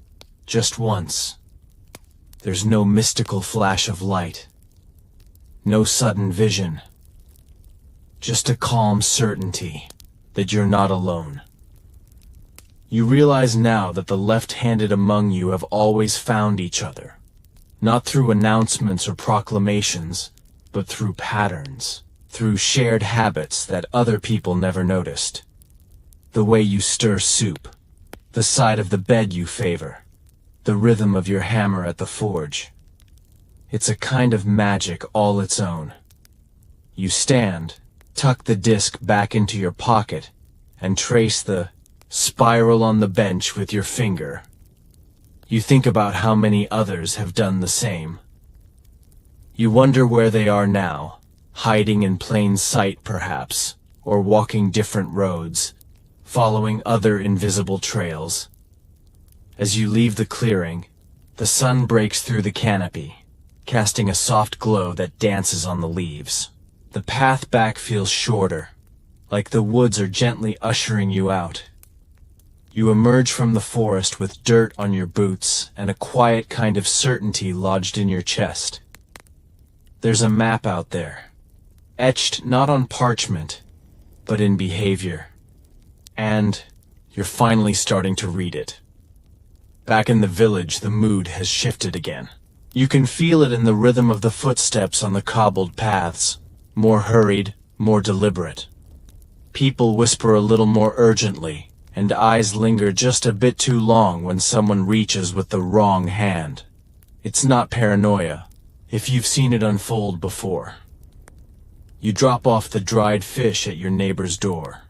just once. There's no mystical flash of light, no sudden vision. just a calm certainty that you're not alone. You realize now that the left-handed among you have always found each other, not through announcements or proclamations, but through patterns, through shared habits that other people never noticed. The way you stir soup, the side of the bed you favor, the rhythm of your hammer at the forge. It's a kind of magic all its own. You stand, tuck the disc back into your pocket, and trace the spiral on the bench with your finger. You think about how many others have done the same. You wonder where they are now, hiding in plain sight perhaps, or walking different roads, following other invisible trails. As you leave the clearing, the sun breaks through the canopy, casting a soft glow that dances on the leaves. The path back feels shorter, like the woods are gently ushering you out. You emerge from the forest with dirt on your boots and a quiet kind of certainty lodged in your chest. There's a map out there, etched not on parchment, but in behavior. And you're finally starting to read it. Back in the village, the mood has shifted again. You can feel it in the rhythm of the footsteps on the cobbled paths, more hurried, more deliberate. People whisper a little more urgently, and eyes linger just a bit too long when someone reaches with the wrong hand. It's not paranoia, if you've seen it unfold before. You drop off the dried fish at your neighbor's door.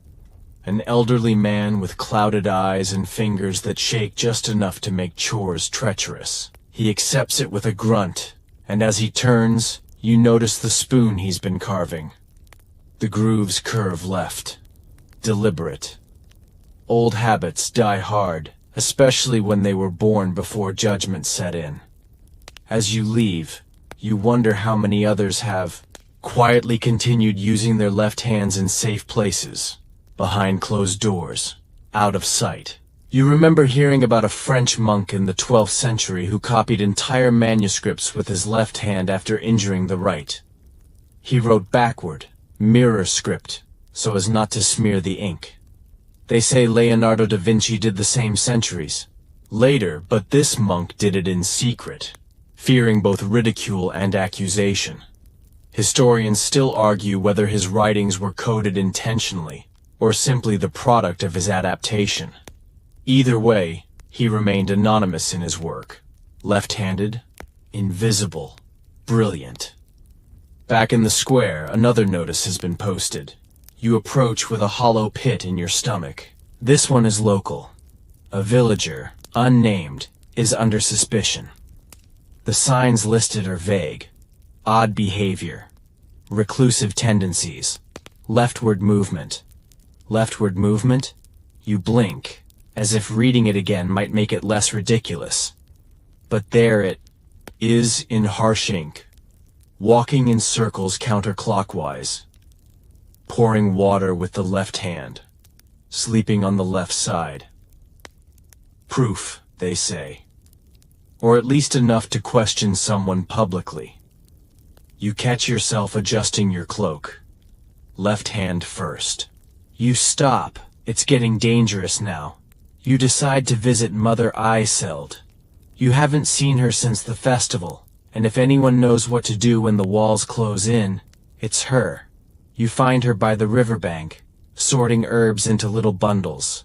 An elderly man with clouded eyes and fingers that shake just enough to make chores treacherous. He accepts it with a grunt, and as he turns, you notice the spoon he's been carving. The grooves curve left. Deliberate. Old habits die hard, especially when they were born before judgment set in. As you leave, you wonder how many others have quietly continued using their left hands in safe places, behind closed doors, out of sight. You remember hearing about a French monk in the 12th century who copied entire manuscripts with his left hand after injuring the right. He wrote backward, mirror script, so as not to smear the ink. They say Leonardo da Vinci did the same centuries later, but this monk did it in secret, fearing both ridicule and accusation. Historians still argue whether his writings were coded intentionally, or simply the product of his adaptation. Either way, he remained anonymous in his work. Left-handed, invisible, brilliant. Back in the square, another notice has been posted. You approach with a hollow pit in your stomach. This one is local. A villager, unnamed, is under suspicion. The signs listed are vague. Odd behavior. Reclusive tendencies. Leftward movement. Leftward movement? You blink, as if reading it again might make it less ridiculous. But there it is in harsh ink. Walking in circles counterclockwise. Pouring water with the left hand. Sleeping on the left side. Proof, they say. Or at least enough to question someone publicly. You catch yourself adjusting your cloak. Left hand first. You stop. It's getting dangerous now. You decide to visit Mother Iseld. You haven't seen her since the festival, and if anyone knows what to do when the walls close in, it's her. You find her by the riverbank, sorting herbs into little bundles.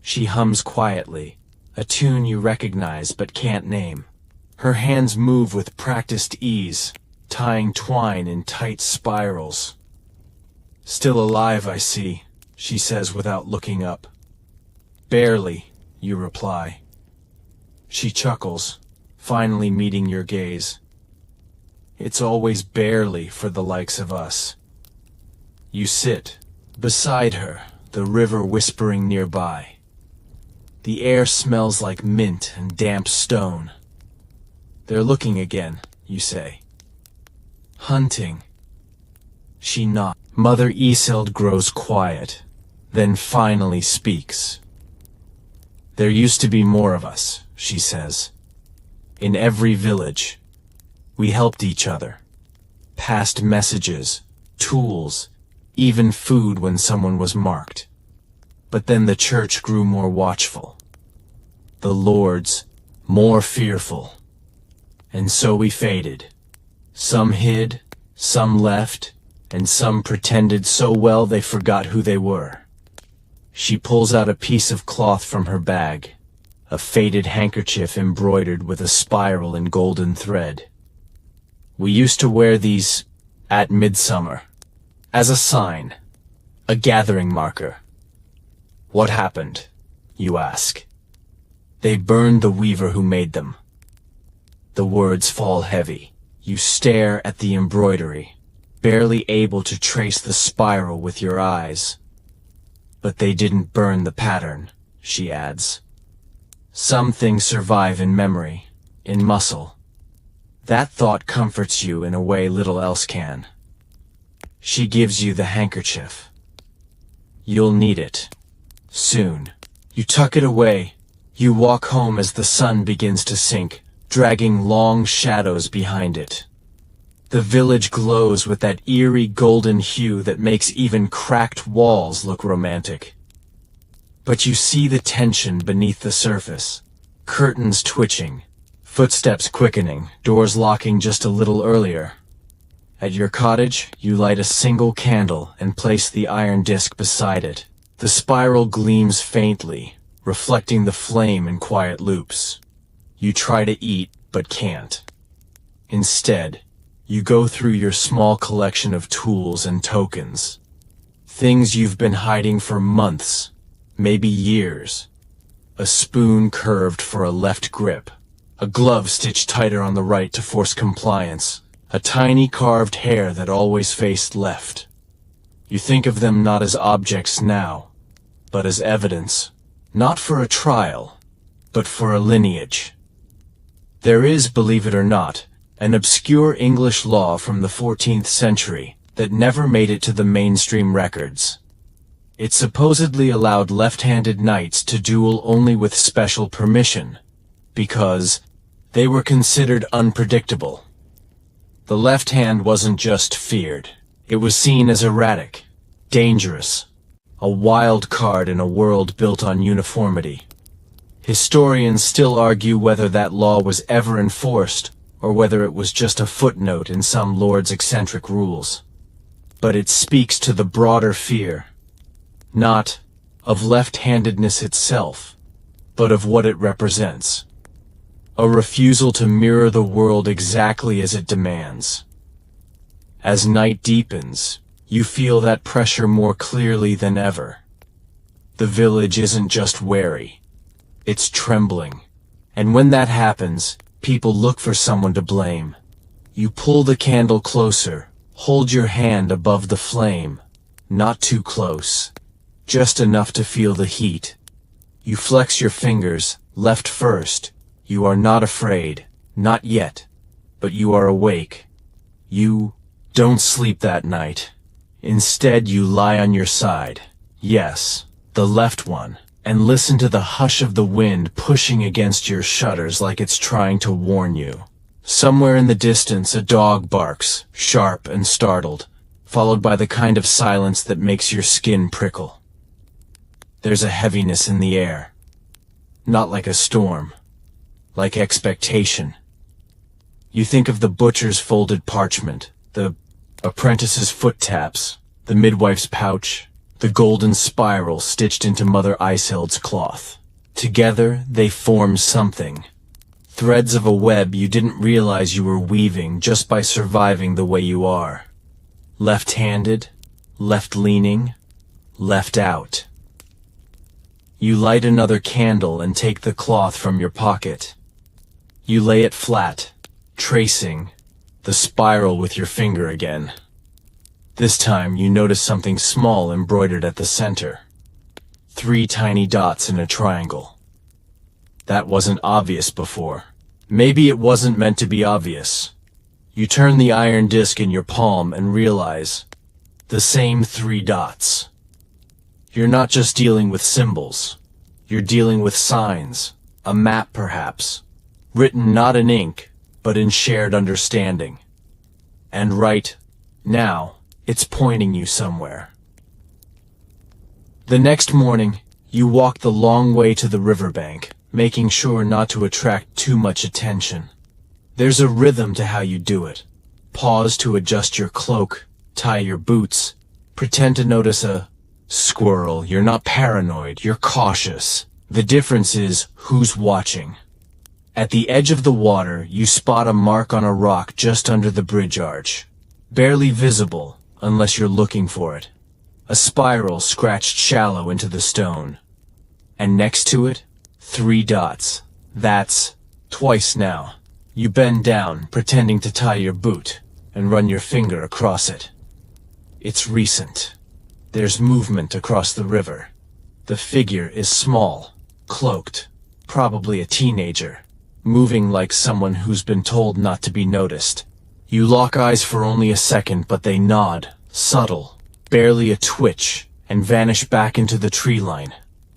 She hums quietly, a tune you recognize but can't name. Her hands move with practiced ease, tying twine in tight spirals. Still alive, I see, she says without looking up. Barely, you reply. She chuckles, finally meeting your gaze. It's always barely for the likes of us. You sit beside her, the river whispering nearby. The air smells like mint and damp stone. They're looking again, you say. Hunting. She nods. Mother Iseld grows quiet, then finally speaks. There used to be more of us, she says. In every village. We helped each other. Passed messages, tools, even food when someone was marked. But then the church grew more watchful, the lords more fearful, and so we faded. Some hid, some left, and some pretended so well they forgot who they were. She pulls out a piece of cloth from her bag, a faded handkerchief embroidered with a spiral in golden thread. We used to wear these at midsummer, as a sign, a gathering marker. What happened, you ask? They burned the weaver who made them. The words fall heavy. You stare at the embroidery, barely able to trace the spiral with your eyes. But they didn't burn the pattern, she adds. Some things survive in memory, in muscle. That thought comforts you in a way little else can. She gives you the handkerchief. You'll need it. Soon. You tuck it away. You walk home as the sun begins to sink, dragging long shadows behind it. The village glows with that eerie golden hue that makes even cracked walls look romantic. But you see the tension beneath the surface. Curtains twitching, footsteps quickening, doors locking just a little earlier. At your cottage, you light a single candle and place the iron disc beside it. The spiral gleams faintly, reflecting the flame in quiet loops. You try to eat, but can't. Instead, you go through your small collection of tools and tokens. Things you've been hiding for months, maybe years. A spoon curved for a left grip. A glove stitched tighter on the right to force compliance. A tiny carved hair that always faced left. You think of them not as objects now, but as evidence. Not for a trial, but for a lineage. There is, believe it or not, an obscure English law from the 14th century that never made it to the mainstream records. It supposedly allowed left-handed knights to duel only with special permission, because they were considered unpredictable. The left hand wasn't just feared, it was seen as erratic, dangerous, a wild card in a world built on uniformity. Historians still argue whether that law was ever enforced, or whether it was just a footnote in some lord's eccentric rules. But it speaks to the broader fear, not of left-handedness itself, but of what it represents. A refusal to mirror the world exactly as it demands. As night deepens, you feel that pressure more clearly than ever. The village isn't just wary, it's trembling. And when that happens, people look for someone to blame. You pull the candle closer, hold your hand above the flame, not too close, just enough to feel the heat. You flex your fingers, left first. You are not afraid, not yet, but you are awake. You don't sleep that night. Instead, you lie on your side, yes, the left one, and listen to the hush of the wind pushing against your shutters like it's trying to warn you. Somewhere in the distance, a dog barks, sharp and startled, followed by the kind of silence that makes your skin prickle. There's a heaviness in the air, not like a storm, like expectation. You think of the butcher's folded parchment, the apprentice's foot taps, the midwife's pouch, the golden spiral stitched into Mother Iseld's cloth. Together, they form something. Threads of a web you didn't realize you were weaving just by surviving the way you are. Left-handed, left-leaning, left out. You light another candle and take the cloth from your pocket. You lay it flat, tracing the spiral with your finger again. This time you notice something small embroidered at the center. 3 tiny dots in a triangle. That wasn't obvious before. Maybe it wasn't meant to be obvious. You turn the iron disc in your palm and realize the same 3 dots. You're not just dealing with symbols. You're dealing with signs, a map perhaps, written not in ink, but in shared understanding. And right now, It's pointing you somewhere. The next morning, you walk the long way to the riverbank, making sure not to attract too much attention. There's a rhythm to how you do it. Pause to adjust your cloak, tie your boots, pretend to notice a squirrel. You're not paranoid, you're cautious. The difference is who's watching. At the edge of the water, you spot a mark on a rock just under the bridge arch. Barely visible, unless you're looking for it. A spiral scratched shallow into the stone. And next to it, 3 dots. That's twice now. You bend down, pretending to tie your boot, and run your finger across it. It's recent. There's movement across the river. The figure is small, cloaked, probably a teenager, moving like someone who's been told not to be noticed. You lock eyes for only a second, but they nod, subtle, barely a twitch, and vanish back into the tree line.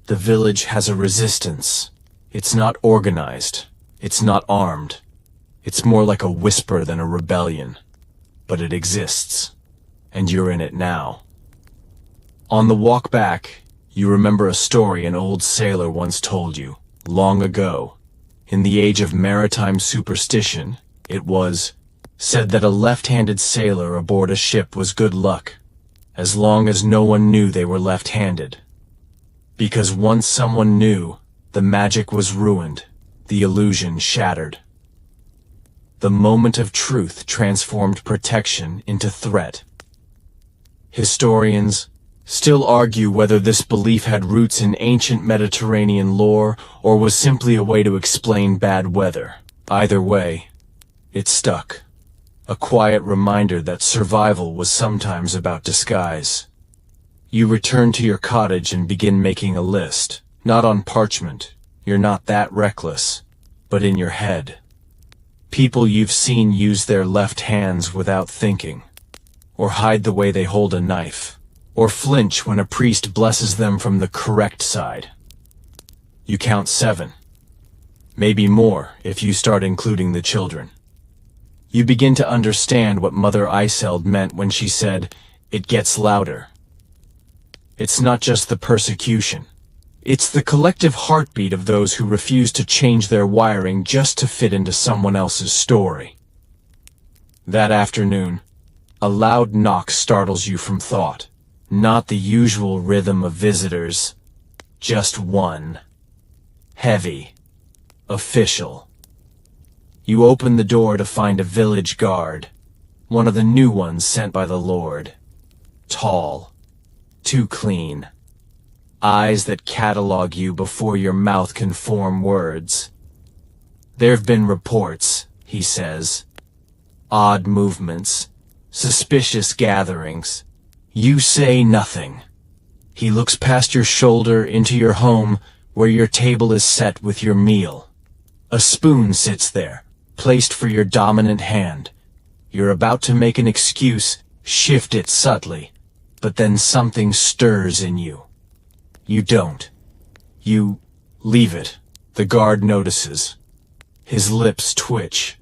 The village has a resistance. It's not organized. It's not armed. It's more like a whisper than a rebellion. But it exists. And you're in it now. On the walk back, you remember a story an old sailor once told you, long ago. In the age of maritime superstition, it was said that a left-handed sailor aboard a ship was good luck, as long as no one knew they were left-handed. Because once someone knew, the magic was ruined, the illusion shattered. The moment of truth transformed protection into threat. Historians still argue whether this belief had roots in ancient Mediterranean lore or was simply a way to explain bad weather. Either way, it stuck. A quiet reminder that survival was sometimes about disguise. You return to your cottage and begin making a list. Not on parchment, you're not that reckless, but in your head. People you've seen use their left hands without thinking, or hide the way they hold a knife, or flinch when a priest blesses them from the correct side. You count 7. Maybe more if you start including the children. You begin to understand what Mother Iseld meant when she said, "It gets louder." It's not just the persecution. It's the collective heartbeat of those who refuse to change their wiring just to fit into someone else's story. That afternoon, a loud knock startles you from thought. Not the usual rhythm of visitors. Just one. Heavy. Official. You open the door to find a village guard. One of the new ones sent by the Lord. Tall. Too clean. Eyes that catalog you before your mouth can form words. There've been reports, he says. Odd movements. Suspicious gatherings. You say nothing. He looks past your shoulder into your home where your table is set with your meal. A spoon sits there, placed for your dominant hand. You're about to make an excuse, shift it subtly, but then something stirs in you. You don't. You leave it. The guard notices. His lips twitch.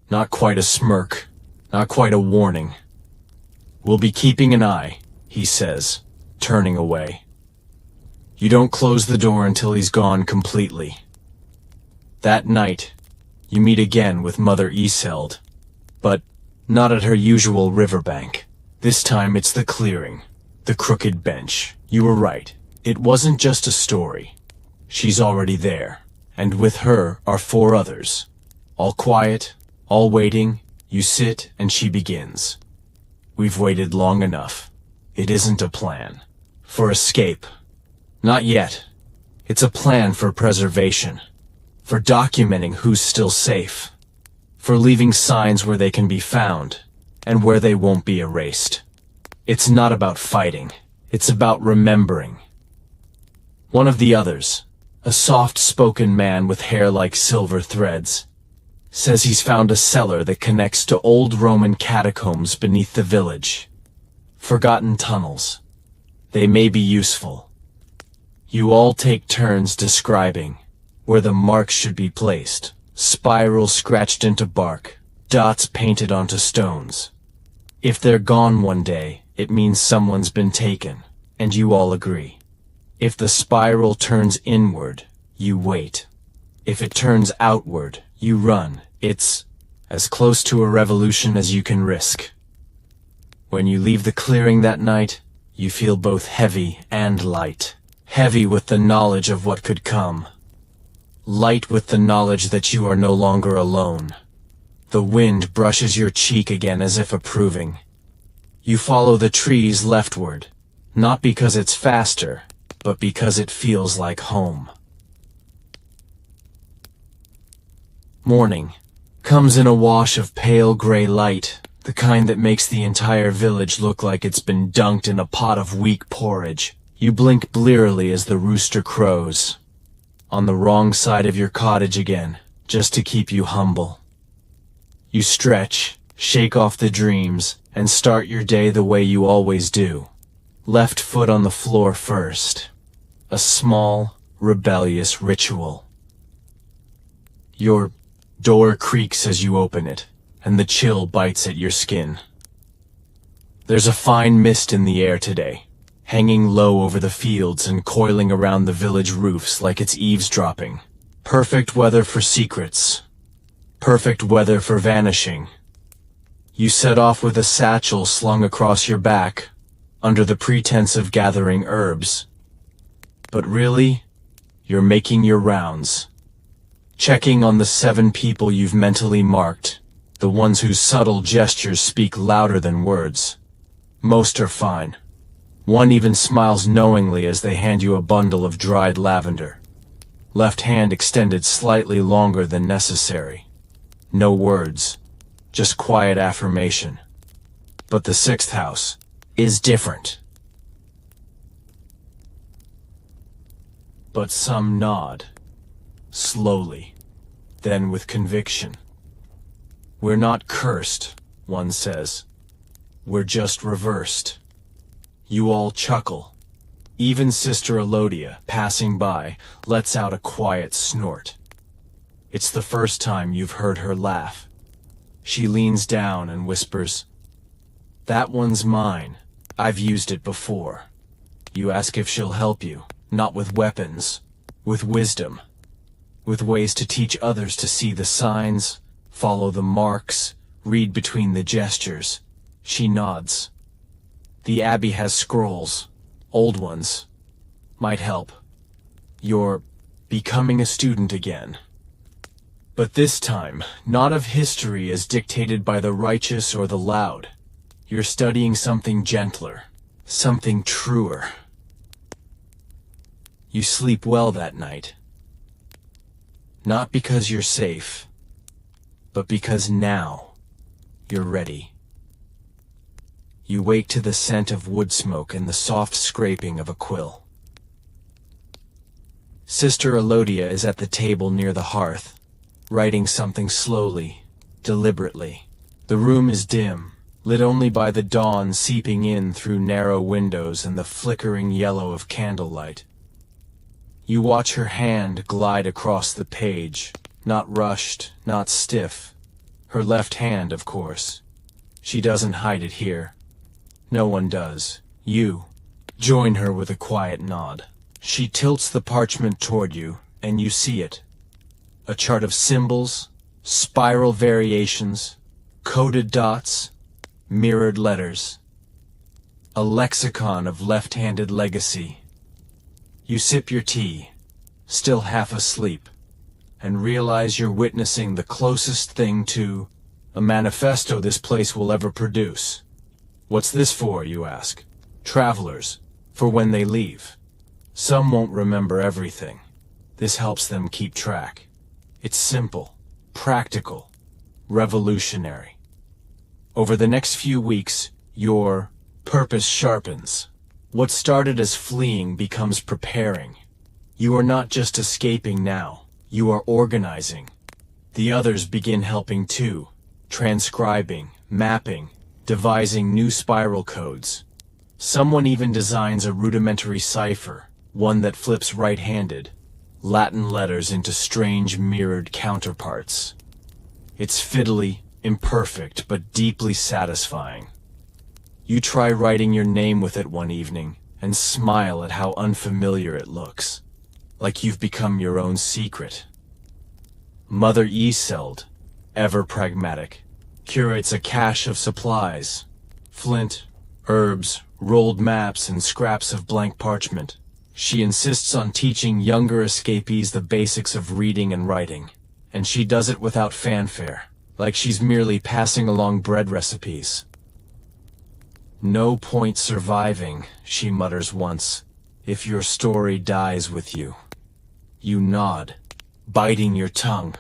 Not quite a smirk, not quite a warning. "We'll be keeping an eye," he says, turning away. You don't close the door until he's gone completely. That night, you meet again with Mother Iseld, but not at her usual riverbank. This time it's the clearing, the crooked bench. You were right. It wasn't just a story. She's already there, and with her are 4 others. All quiet, all waiting. You sit and she begins. We've waited long enough. It isn't a plan for escape. Not yet. It's a plan for preservation. For documenting who's still safe. For leaving signs where they can be found, and where they won't be erased. It's not about fighting. It's about remembering. One of the others, a soft-spoken man with hair like silver threads, says he's found a cellar that connects to old Roman catacombs beneath the village. Forgotten tunnels. They may be useful. You all take turns describing where the marks should be placed. Spirals scratched into bark, dots painted onto stones. If they're gone one day, it means someone's been taken, and you all agree. If the spiral turns inward, you wait. If it turns outward, you run. It's as close to a revolution as you can risk. When you leave the clearing that night, you feel both heavy and light. Heavy with the knowledge of what could come. Light with the knowledge that you are no longer alone. The wind brushes your cheek again as if approving. You follow the trees leftward, not because it's faster, but because it feels like home. Morning comes in a wash of pale gray light, the kind that makes the entire village look like it's been dunked in a pot of weak porridge. You blink blearily as the rooster crows. On the wrong side of your cottage again, just to keep you humble. You stretch, shake off the dreams, and start your day the way you always do. Left foot on the floor first. A small, rebellious ritual. Your door creaks as you open it, and the chill bites at your skin. There's a fine mist in the air today, hanging low over the fields and coiling around the village roofs like it's eavesdropping. Perfect weather for secrets. Perfect weather for vanishing. You set off with a satchel slung across your back, under the pretense of gathering herbs. But really, you're making your rounds. Checking on the 7 people you've mentally marked, the ones whose subtle gestures speak louder than words. Most are fine. One even smiles knowingly as they hand you a bundle of dried lavender. Left hand extended slightly longer than necessary. No words, just quiet affirmation. But the 6th house is different. But some nod. Slowly, then with conviction. We're not cursed, one says. We're just reversed. You all chuckle. Even Sister Elodia, passing by, lets out a quiet snort. It's the first time you've heard her laugh. She leans down and whispers, "That one's mine. I've used it before." You ask if she'll help you, not with weapons, with wisdom. With ways to teach others to see the signs, follow the marks, read between the gestures. She nods. The Abbey has scrolls, old ones. Might help. You're becoming a student again. But this time, not of history as dictated by the righteous or the loud. You're studying something gentler, something truer. You sleep well that night. Not because you're safe, but because now you're ready. You wake to the scent of wood smoke and the soft scraping of a quill. Sister Elodia is at the table near the hearth, writing something slowly, deliberately. The room is dim, lit only by the dawn seeping in through narrow windows and the flickering yellow of candlelight. You watch her hand glide across the page, not rushed, not stiff. Her left hand, of course. She doesn't hide it here. No one does. You join her with a quiet nod. She tilts the parchment toward you, and you see it. A chart of symbols, spiral variations, coded dots, mirrored letters. A lexicon of left-handed legacy. You sip your tea, still half asleep, and realize you're witnessing the closest thing to a manifesto this place will ever produce. What's this for, you ask? Travelers, for when they leave. Some won't remember everything. This helps them keep track. It's simple, practical, revolutionary. Over the next few weeks, your purpose sharpens. What started as fleeing becomes preparing. You are not just escaping now, you are organizing. The others begin helping too, transcribing, mapping, devising new spiral codes. Someone even designs a rudimentary cipher, one that flips right-handed, Latin letters into strange mirrored counterparts. It's fiddly, imperfect, but deeply satisfying. You try writing your name with it one evening and smile at how unfamiliar it looks, like you've become your own secret. Mother Iseult, ever pragmatic, curates a cache of supplies: flint, herbs, rolled maps, and scraps of blank parchment. She insists on teaching younger escapees the basics of reading and writing, and she does it without fanfare, like she's merely passing along bread recipes. "No point surviving," she mutters once, "if your story dies with you." You nod, biting your tongue.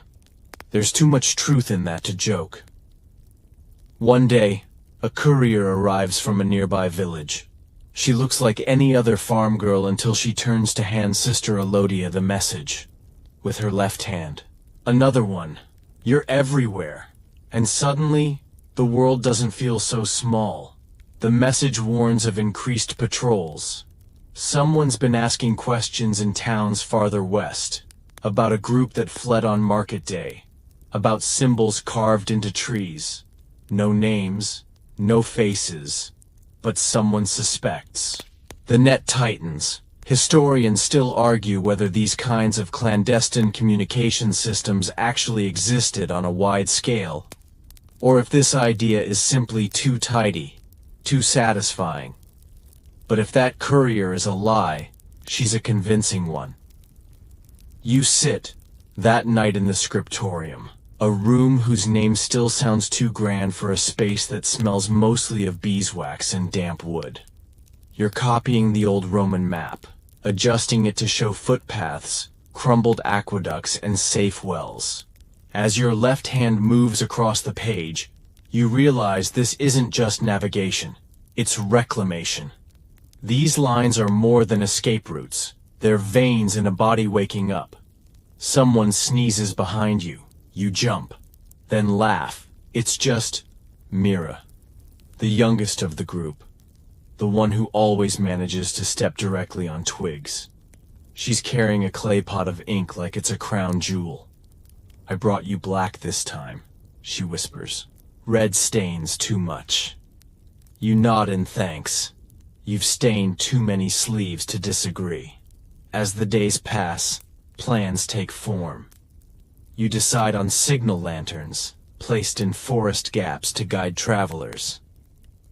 There's too much truth in that to joke. One day, a courier arrives from a nearby village. She looks like any other farm girl until she turns to hand Sister Elodia the message, with her left hand. Another one. You're everywhere. And suddenly, the world doesn't feel so small. The message warns of increased patrols. Someone's been asking questions in towns farther west, about a group that fled on market day, about symbols carved into trees. No names, no faces, but someone suspects. The net tightens. Historians still argue whether these kinds of clandestine communication systems actually existed on a wide scale, or if this idea is simply too tidy, too satisfying. But if that courier is a lie, she's a convincing one. You sit, that night in the scriptorium, a room whose name still sounds too grand for a space that smells mostly of beeswax and damp wood. You're copying the old Roman map, adjusting it to show footpaths, crumbled aqueducts, and safe wells. As your left hand moves across the page, you realize this isn't just navigation, it's reclamation. These lines are more than escape routes. They're veins in a body waking up. Someone sneezes behind you. You jump, then laugh. It's just Mira, the youngest of the group, the one who always manages to step directly on twigs. She's carrying a clay pot of ink like it's a crown jewel. "I brought you black this time," she whispers. "Red stains too much." You nod in thanks. You've stained too many sleeves to disagree. As the days pass, plans take form. You decide on signal lanterns, placed in forest gaps to guide travelers.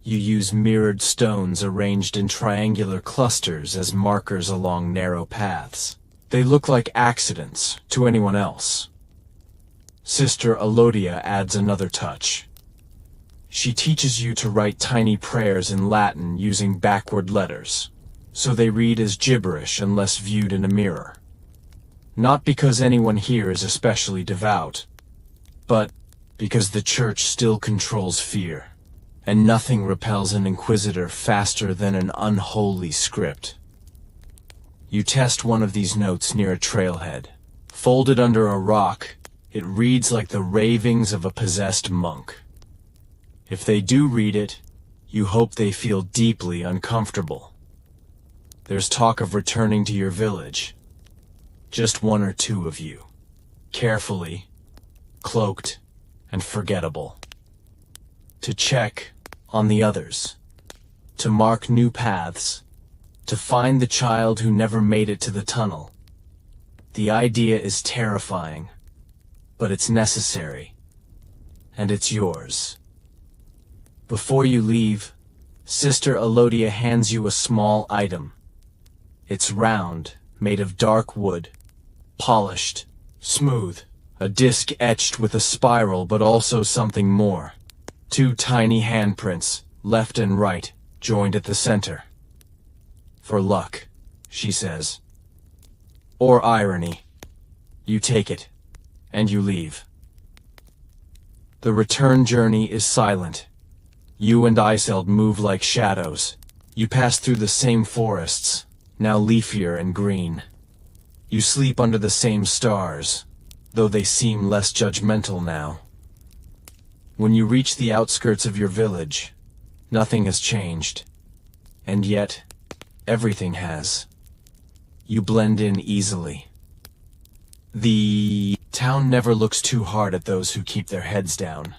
You use mirrored stones arranged in triangular clusters as markers along narrow paths. They look like accidents to anyone else. Sister Elodia adds another touch. She teaches you to write tiny prayers in Latin using backward letters, so they read as gibberish unless viewed in a mirror. Not because anyone here is especially devout, but because the church still controls fear, and nothing repels an inquisitor faster than an unholy script. You test one of these notes near a trailhead. Folded under a rock, it reads like the ravings of a possessed monk. If they do read it, you hope they feel deeply uncomfortable. There's talk of returning to your village. Just one or two of you, carefully, cloaked, and forgettable. To check on the others, to mark new paths, to find the child who never made it to the tunnel. The idea is terrifying, but it's necessary, and it's yours. Before you leave, Sister Elodia hands you a small item. It's round, made of dark wood, polished, smooth, a disc etched with a spiral but also something more. 2 tiny handprints, left and right, joined at the center. "For luck," she says. Or irony. You take it, and you leave. The return journey is silent. You and Iseult move like shadows. You pass through the same forests, now leafier and green. You sleep under the same stars, though they seem less judgmental now. When you reach the outskirts of your village, nothing has changed. And yet, everything has. You blend in easily. The town never looks too hard at those who keep their heads down.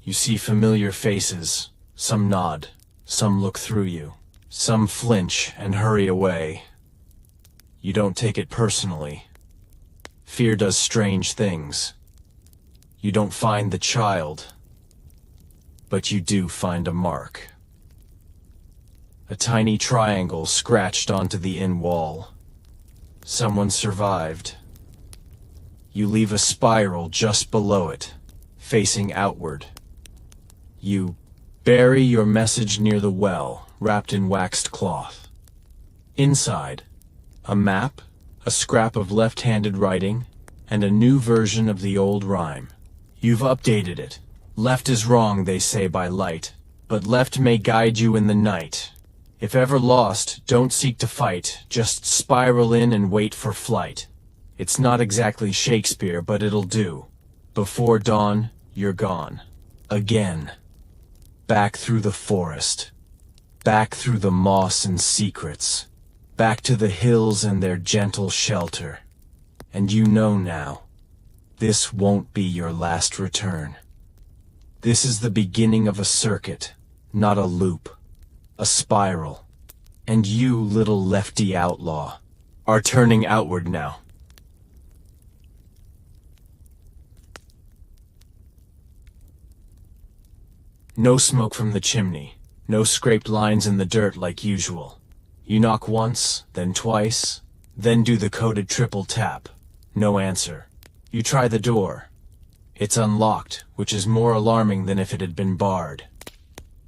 You see familiar faces, some nod, Some look through you. Some flinch and hurry away. You don't take it personally. Fear does strange things. You don't find the child, but you do find a mark. A tiny triangle scratched onto the inn wall. Someone survived. You leave a spiral just below it, facing outward. You bury your message near the well, wrapped in waxed cloth. Inside, a map, a scrap of left-handed writing, and a new version of the old rhyme. You've updated it. Left is wrong, they say by light, but left may guide you in the night. If ever lost, don't seek to fight, just spiral in and wait for flight. It's not exactly Shakespeare, but it'll do. Before dawn, you're gone. Again. Back through the forest. Back through the moss and secrets. Back to the hills and their gentle shelter. And you know now, this won't be your last return. This is the beginning of a circuit, not a loop. A spiral. And you, little lefty outlaw, are turning outward now. No smoke from the chimney, no scraped lines in the dirt like usual. You knock once, then twice, then do the coded triple tap. No answer. You try the door. It's unlocked, which is more alarming than if it had been barred.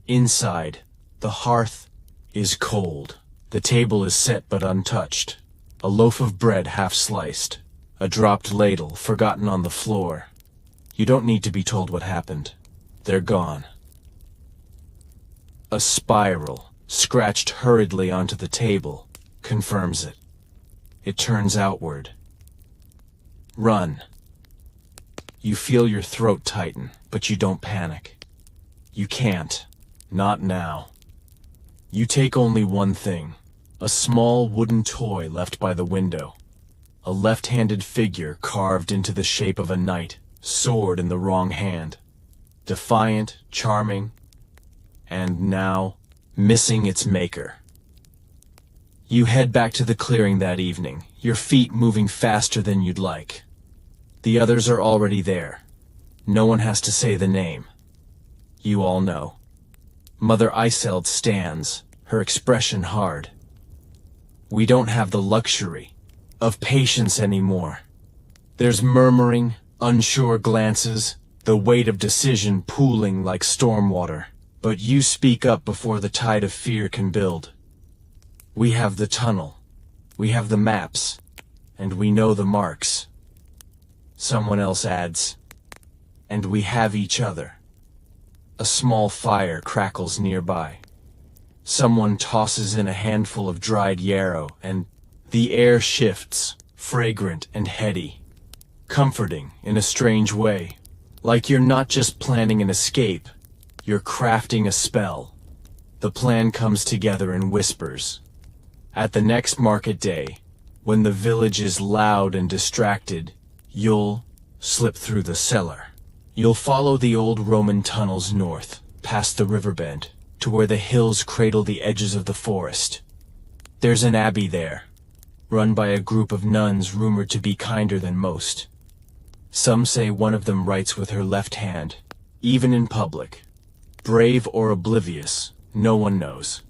Inside, the hearth is cold. The table is set but untouched. A loaf of bread half sliced. A dropped ladle forgotten on the floor. You don't need to be told what happened. They're gone. A spiral, scratched hurriedly onto the table, confirms it. It turns outward. Run. You feel your throat tighten, but you don't panic. You can't. Not now. You take only one thing, a small wooden toy left by the window. A left-handed figure carved into the shape of a knight, sword in the wrong hand. Defiant, charming, and now, missing its maker. You head back to the clearing that evening, your feet moving faster than you'd like. The others are already there. No one has to say the name. You all know. Mother Iseld stands, her expression hard. We don't have the luxury of patience anymore. There's murmuring, unsure glances, the weight of decision pooling like stormwater. But you speak up before the tide of fear can build. We have the tunnel. We have the maps. And we know the marks. Someone else adds. And we have each other. A small fire crackles nearby. Someone tosses in a handful of dried yarrow, and the air shifts, fragrant and heady. Comforting in a strange way. Like you're not just planning an escape. You're crafting a spell. The plan comes together in whispers. At the next market day, when the village is loud and distracted, you'll slip through the cellar. You'll follow the old Roman tunnels north, past the riverbed, to where the hills cradle the edges of the forest. There's an abbey there, run by a group of nuns rumored to be kinder than most. Some say one of them writes with her left hand, even in public. Brave or oblivious, no one knows.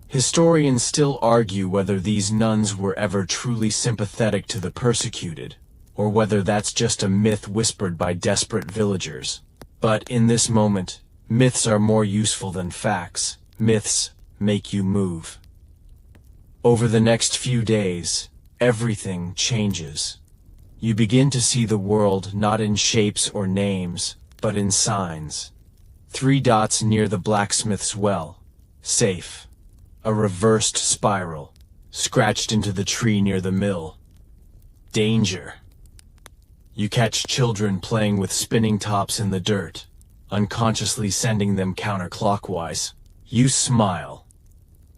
Historians still argue whether these nuns were ever truly sympathetic to the persecuted, or whether that's just a myth whispered by desperate villagers. But in this moment, myths are more useful than facts. Myths make you move. Over the next few days, everything changes. You begin to see the world not in shapes or names, but in signs. 3 dots near the blacksmith's well. Safe. A reversed spiral, scratched into the tree near the mill. Danger. You catch children playing with spinning tops in the dirt, unconsciously sending them counterclockwise. You smile.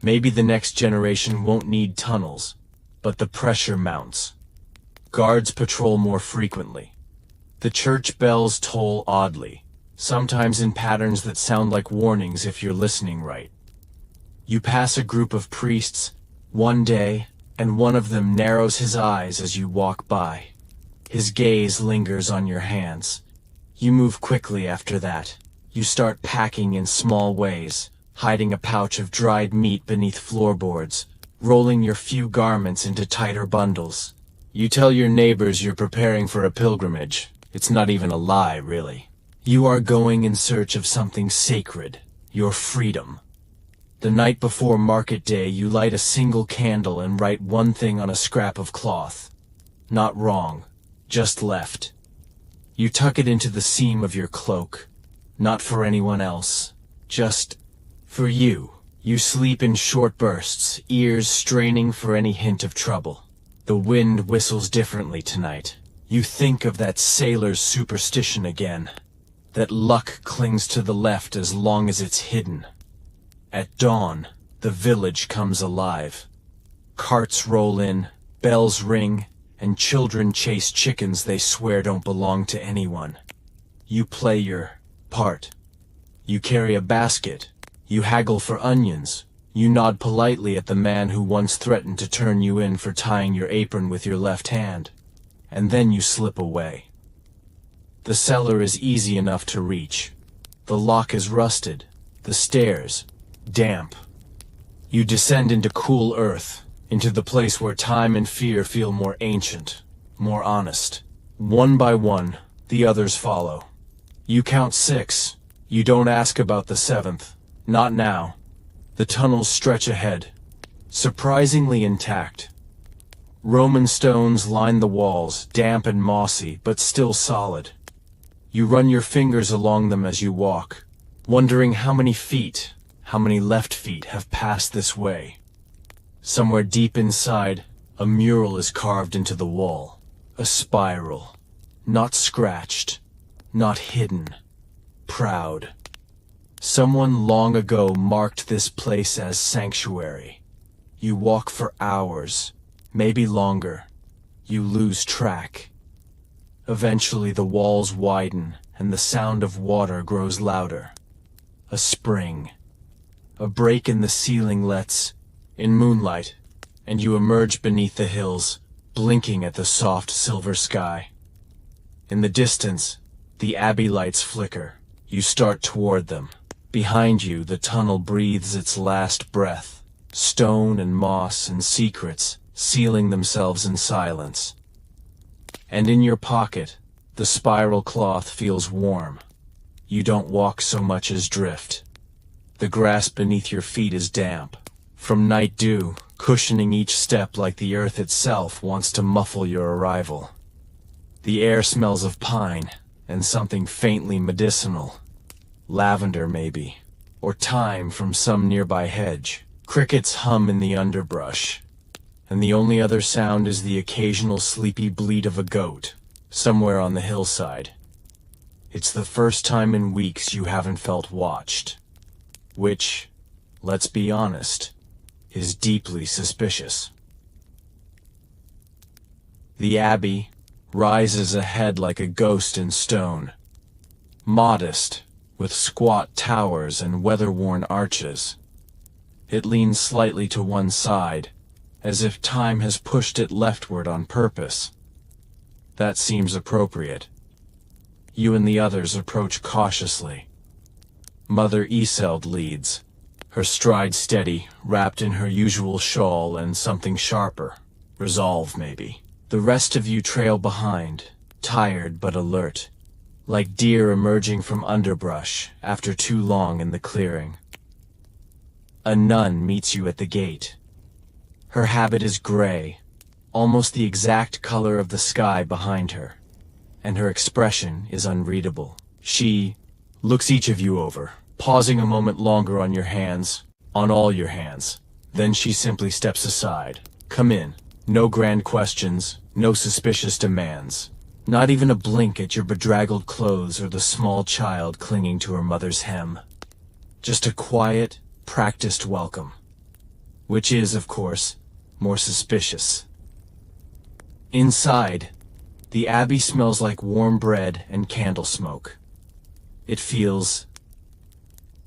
Maybe the next generation won't need tunnels, but the pressure mounts. Guards patrol more frequently. The church bells toll oddly, sometimes in patterns that sound like warnings if you're listening right. You pass a group of priests one day, and one of them narrows his eyes as you walk by. His gaze lingers on your hands. You move quickly after that. You start packing in small ways, hiding a pouch of dried meat beneath floorboards, rolling your few garments into tighter bundles. You tell your neighbors you're preparing for a pilgrimage. It's not even a lie, really. You are going in search of something sacred, your freedom. The night before market day, you light a single candle and write one thing on a scrap of cloth. Not wrong, just left. You tuck it into the seam of your cloak. Not for anyone else, just for you. You sleep in short bursts, ears straining for any hint of trouble. The wind whistles differently tonight. You think of that sailor's superstition again. That luck clings to the left as long as it's hidden. At dawn, the village comes alive. Carts roll in, bells ring, and children chase chickens they swear don't belong to anyone. You play your part. You carry a basket. You haggle for onions. You nod politely at the man who once threatened to turn you in for tying your apron with your left hand. And then you slip away. The cellar is easy enough to reach. The lock is rusted. The stairs, damp. You descend into cool earth, into the place where time and fear feel more ancient, more honest. One by one, the others follow. You count 6. You don't ask about the 7th. Not now. The tunnels stretch ahead, surprisingly intact. Roman stones line the walls, damp and mossy, but still solid. You run your fingers along them as you walk, wondering how many feet, how many left feet have passed this way. Somewhere deep inside, a mural is carved into the wall. A spiral. Not scratched. Not hidden. Proud. Someone long ago marked this place as sanctuary. You walk for hours, maybe longer. You lose track. Eventually the walls widen, and the sound of water grows louder. A spring. A break in the ceiling lets in moonlight, and you emerge beneath the hills, blinking at the soft silver sky. In the distance, the abbey lights flicker. You start toward them. Behind you, the tunnel breathes its last breath, stone and moss and secrets sealing themselves in silence. And in your pocket, the spiral cloth feels warm. You don't walk so much as drift. The grass beneath your feet is damp, from night dew, cushioning each step like the earth itself wants to muffle your arrival. The air smells of pine, and something faintly medicinal. Lavender, maybe, or thyme from some nearby hedge. Crickets hum in the underbrush, and the only other sound is the occasional sleepy bleat of a goat, somewhere on the hillside. It's the first time in weeks you haven't felt watched, which, let's be honest, is deeply suspicious. The abbey rises ahead like a ghost in stone, modest, with squat towers and weather-worn arches. It leans slightly to one side, as if time has pushed it leftward on purpose. That seems appropriate. You and the others approach cautiously. Mother Isolde leads, her stride steady, wrapped in her usual shawl and something sharper. Resolve, maybe. The rest of you trail behind, tired but alert, like deer emerging from underbrush after too long in the clearing. A nun meets you at the gate. Her habit is gray, almost the exact color of the sky behind her, and her expression is unreadable. She looks each of you over, pausing a moment longer on your hands, on all your hands. Then she simply steps aside. Come in. No grand questions, no suspicious demands. Not even a blink at your bedraggled clothes or the small child clinging to her mother's hem. Just a quiet, practiced welcome. Which is, of course, more suspicious. Inside, the abbey smells like warm bread and candle smoke. It feels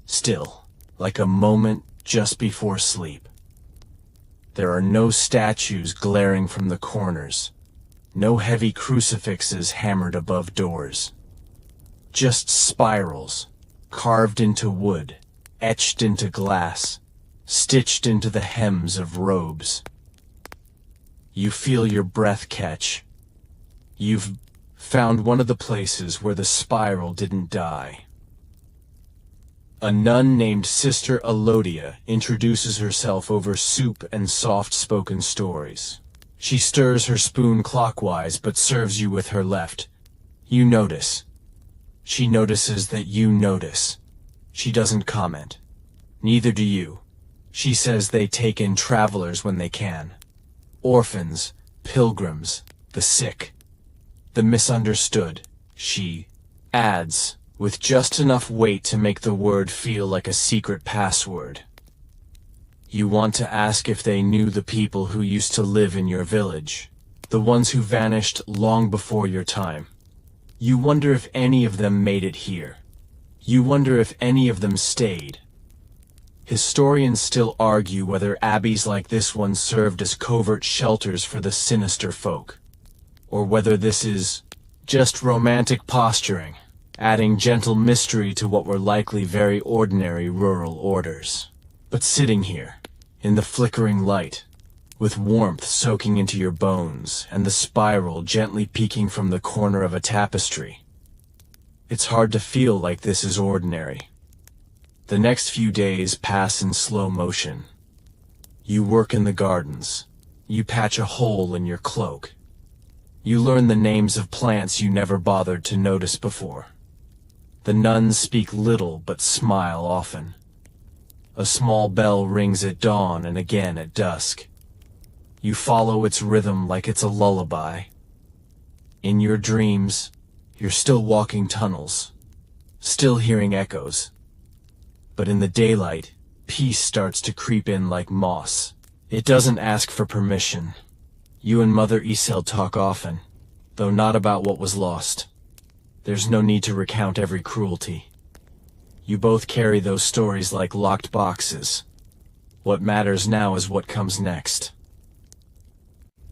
still, like a moment just before sleep. There are no statues glaring from the corners, no heavy crucifixes hammered above doors. Just spirals, carved into wood, etched into glass, stitched into the hems of robes. You feel your breath catch. You've found one of the places where the spiral didn't die. A nun named Sister Elodia introduces herself over soup and soft-spoken stories. She stirs her spoon clockwise but serves you with her left. You notice. She notices that you notice. She doesn't comment. Neither do you. She says they take in travelers when they can. Orphans, pilgrims, the sick, the misunderstood, she adds, with just enough weight to make the word feel like a secret password. You want to ask if they knew the people who used to live in your village, the ones who vanished long before your time. You wonder if any of them made it here. You wonder if any of them stayed. Historians still argue whether abbeys like this one served as covert shelters for the sinister folk, or whether this is just romantic posturing, adding gentle mystery to what were likely very ordinary rural orders. But sitting here, in the flickering light, with warmth soaking into your bones and the spiral gently peeking from the corner of a tapestry, it's hard to feel like this is ordinary. The next few days pass in slow motion. You work in the gardens. You patch a hole in your cloak. You learn the names of plants you never bothered to notice before. The nuns speak little but smile often. A small bell rings at dawn and again at dusk. You follow its rhythm like it's a lullaby. In your dreams, you're still walking tunnels, still hearing echoes. But in the daylight, peace starts to creep in like moss. It doesn't ask for permission. You and Mother Isel talk often, though not about what was lost. There's no need to recount every cruelty. You both carry those stories like locked boxes. What matters now is what comes next.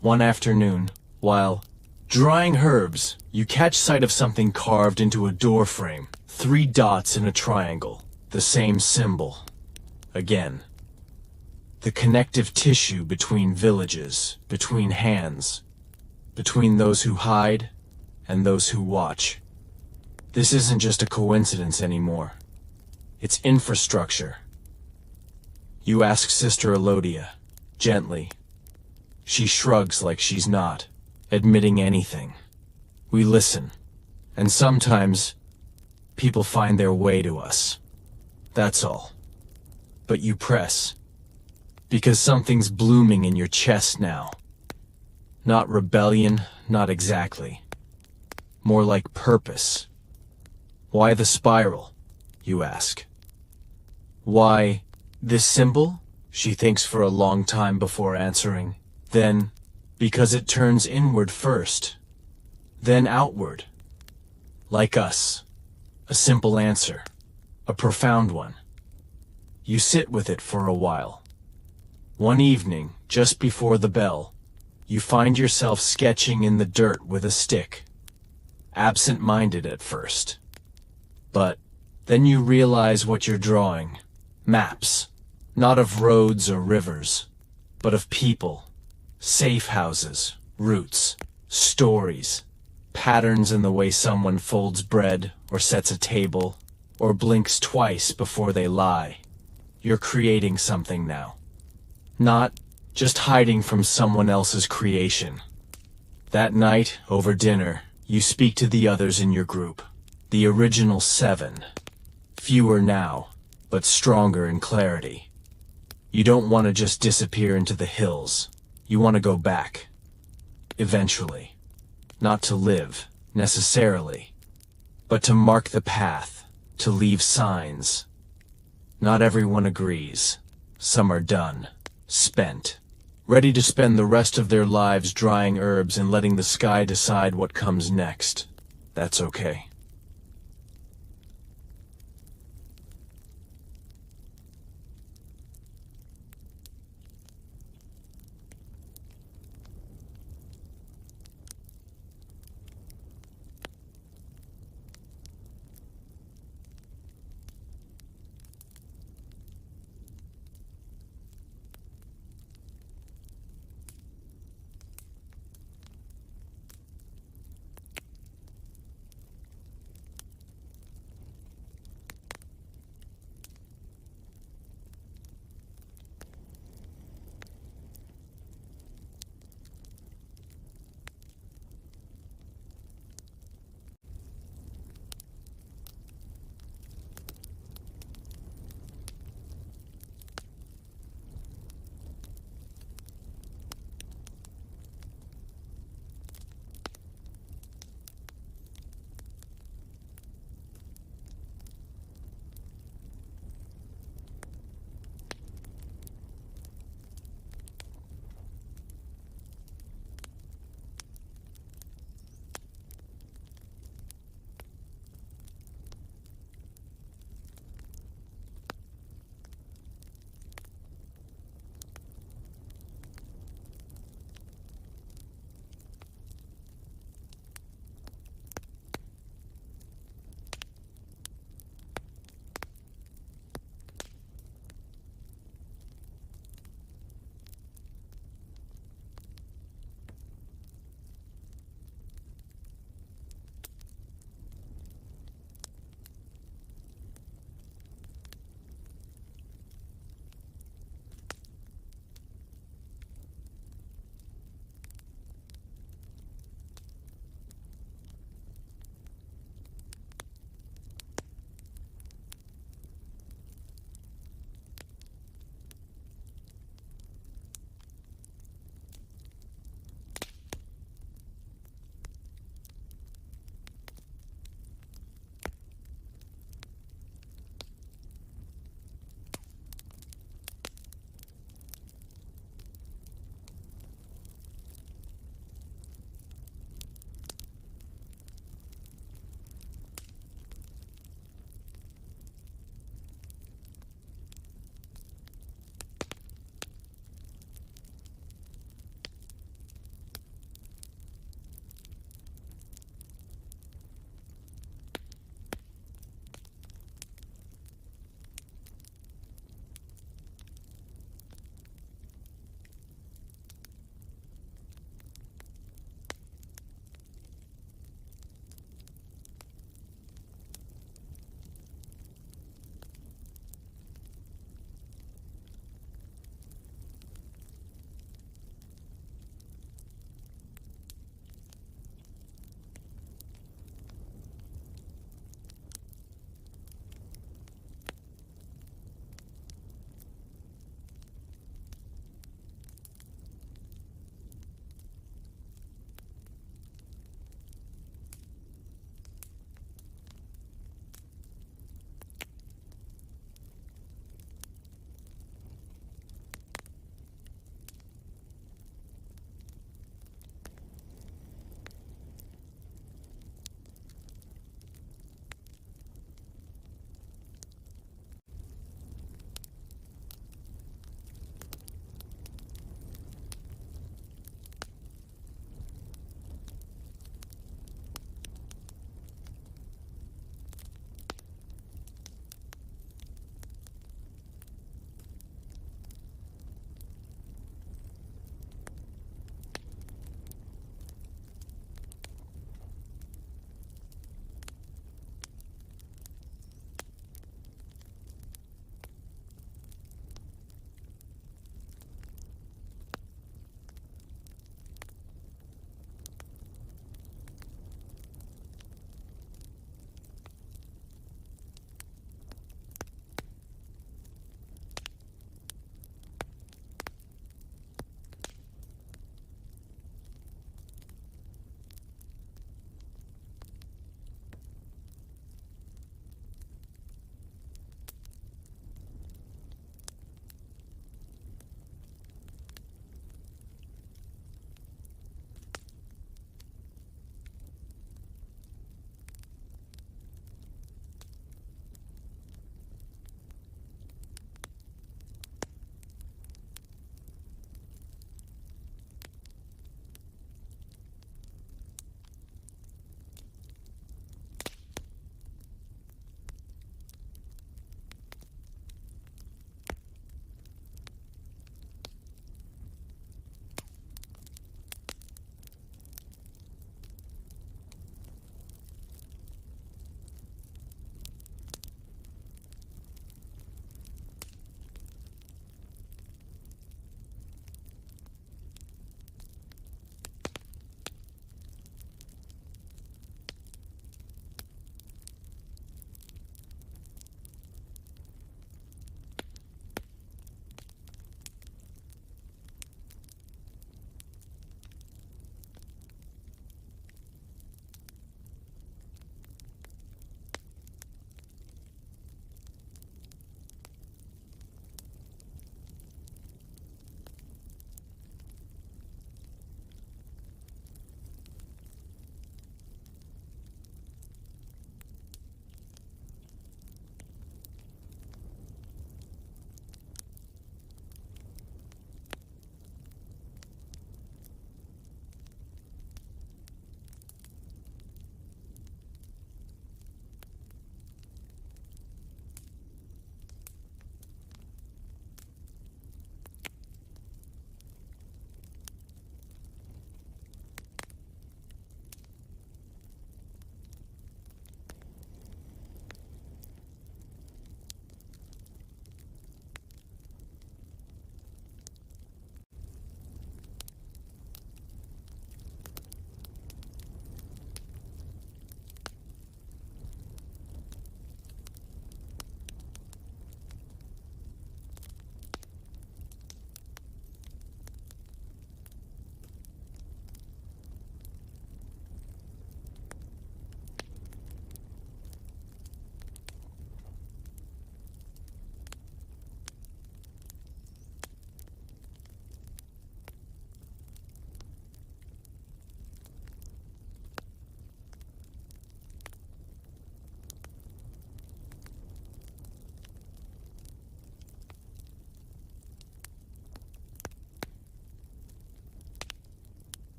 One afternoon, while drying herbs, you catch sight of something carved into a door frame. 3 dots in a triangle. The same symbol. Again. The connective tissue between villages, between hands, between those who hide and those who watch. This isn't just a coincidence anymore. It's infrastructure. You ask Sister Elodia, gently. She shrugs like she's not admitting anything. We listen, and sometimes people find their way to us. That's all. But you press. Because something's blooming in your chest now. Not rebellion, not exactly. More like purpose. Why the spiral? You ask. Why this symbol? She thinks for a long time before answering. Then, because it turns inward first. Then outward. Like us. A simple answer. A profound one. You sit with it for a while. One evening, just before the bell, you find yourself sketching in the dirt with a stick. Absent-minded at first. But then you realize what you're drawing. Maps. Not of roads or rivers, but of people. Safe houses, routes, stories, patterns in the way someone folds bread or sets a table, or blinks twice before they lie. You're creating something now. Not just hiding from someone else's creation. That night, over dinner, you speak to the others in your group. The original 7. Fewer now, but stronger in clarity. You don't want to just disappear into the hills. You want to go back. Eventually. Not to live, necessarily, but to mark the path, to leave signs. Not everyone agrees. Some are done, spent, ready to spend the rest of their lives drying herbs and letting the sky decide what comes next. That's okay.